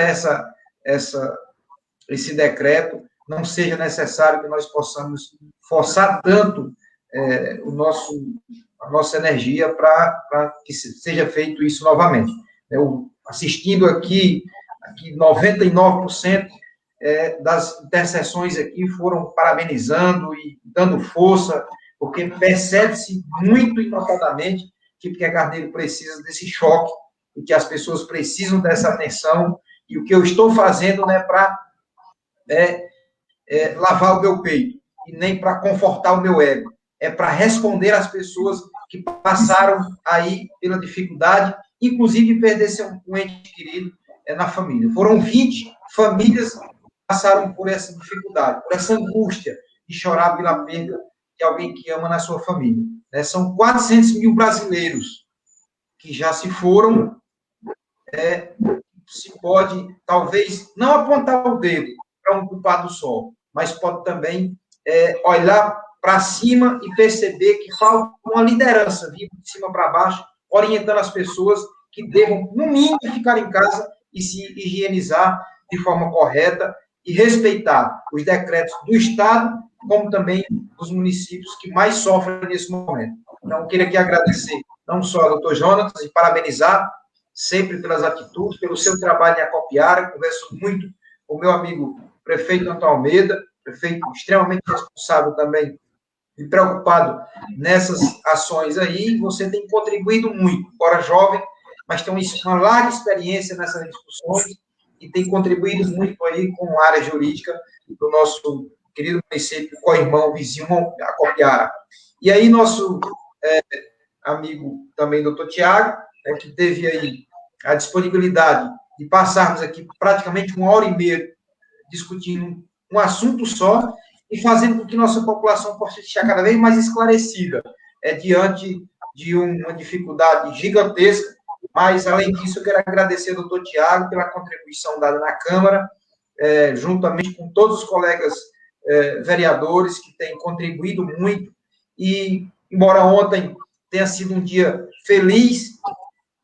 esse decreto, não seja necessário que nós possamos forçar tanto a nossa energia para que seja feito isso novamente. Eu, assistindo aqui 99% das interseções aqui foram parabenizando e dando força, porque percebe-se muito e notadamente que Piquet Carneiro precisa desse choque e que as pessoas precisam dessa atenção, e o que eu estou fazendo não é para lavar o meu peito, e nem para confortar o meu ego, é para responder às pessoas que passaram aí pela dificuldade, inclusive perder um ente querido na família. Foram 20 famílias que passaram por essa dificuldade, por essa angústia de chorar pela perda de alguém que ama na sua família. São 400 mil brasileiros que já se foram. Se pode, talvez, não apontar o dedo para um culpado só, mas pode também olhar para cima e perceber que falta uma liderança vindo de cima para baixo, orientando as pessoas que devam, no mínimo, ficar em casa e se higienizar de forma correta e respeitar os decretos do Estado, como também dos municípios que mais sofrem nesse momento. Então, eu queria aqui agradecer não só ao doutor Jonatas e parabenizar sempre pelas atitudes, pelo seu trabalho em Acopiara. Converso muito com o meu amigo prefeito Antônio Almeida, prefeito extremamente responsável também e preocupado nessas ações aí. Você tem contribuído muito, embora jovem, mas tem uma larga experiência nessas discussões e tem contribuído muito aí com a área jurídica do nosso querido município, co-irmão, vizinho Acopiara. E aí, nosso amigo também, doutor Tiago, que teve aí a disponibilidade de passarmos aqui praticamente 1h30 discutindo um assunto só e fazendo com que nossa população possa estar cada vez mais esclarecida diante de uma dificuldade gigantesca. Mas, além disso, eu quero agradecer ao doutor Tiago pela contribuição dada na Câmara, juntamente com todos os colegas vereadores que têm contribuído muito. E, embora ontem tenha sido um dia feliz,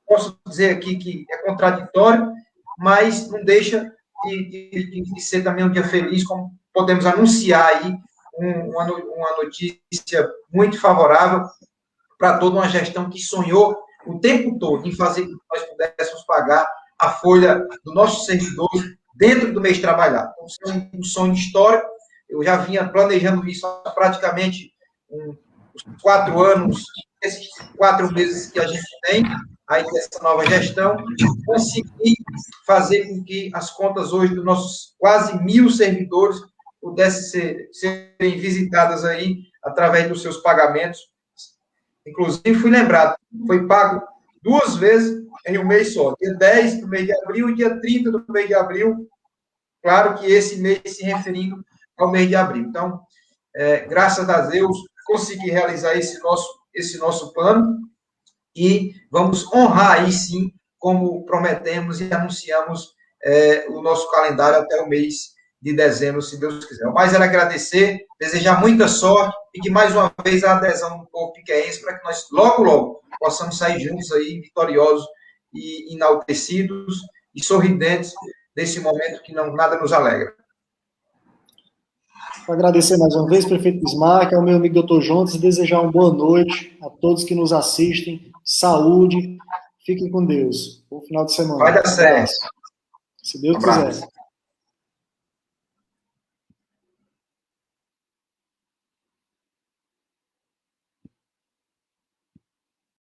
posso dizer aqui que é contraditório, mas não deixa de ser também um dia feliz, como podemos anunciar aí uma notícia muito favorável para toda uma gestão que sonhou o tempo todo em fazer com que nós pudéssemos pagar a folha do nosso servidor dentro do mês trabalhado. Então, é um sonho histórico. Eu já vinha planejando isso há praticamente os 4 anos, esses 4 meses que a gente tem, aí dessa nova gestão, conseguir fazer com que as contas hoje dos nossos quase 1.000 servidores pudessem serem visitadas aí através dos seus pagamentos. Inclusive, fui lembrado, foi pago 2 vezes em um mês só, dia 10 do mês de abril e dia 30 do mês de abril, claro que esse mês se referindo ao mês de abril. Então, graças a Deus, consegui realizar esse nosso plano e vamos honrar aí sim, como prometemos e anunciamos o nosso calendário até o mês de dezembro, se Deus quiser. O mais era agradecer, desejar muita sorte e que mais uma vez a adesão do povo piquense para que nós logo, logo possamos sair juntos aí, vitoriosos e enaltecidos e sorridentes desse momento que não nada nos alegra. Vou agradecer mais uma vez, prefeito Bismarck, ao meu amigo doutor Jonas, e desejar uma boa noite a todos que nos assistem, saúde, fiquem com Deus. Bom final de semana. Vai dar certo. Se Deus quiser.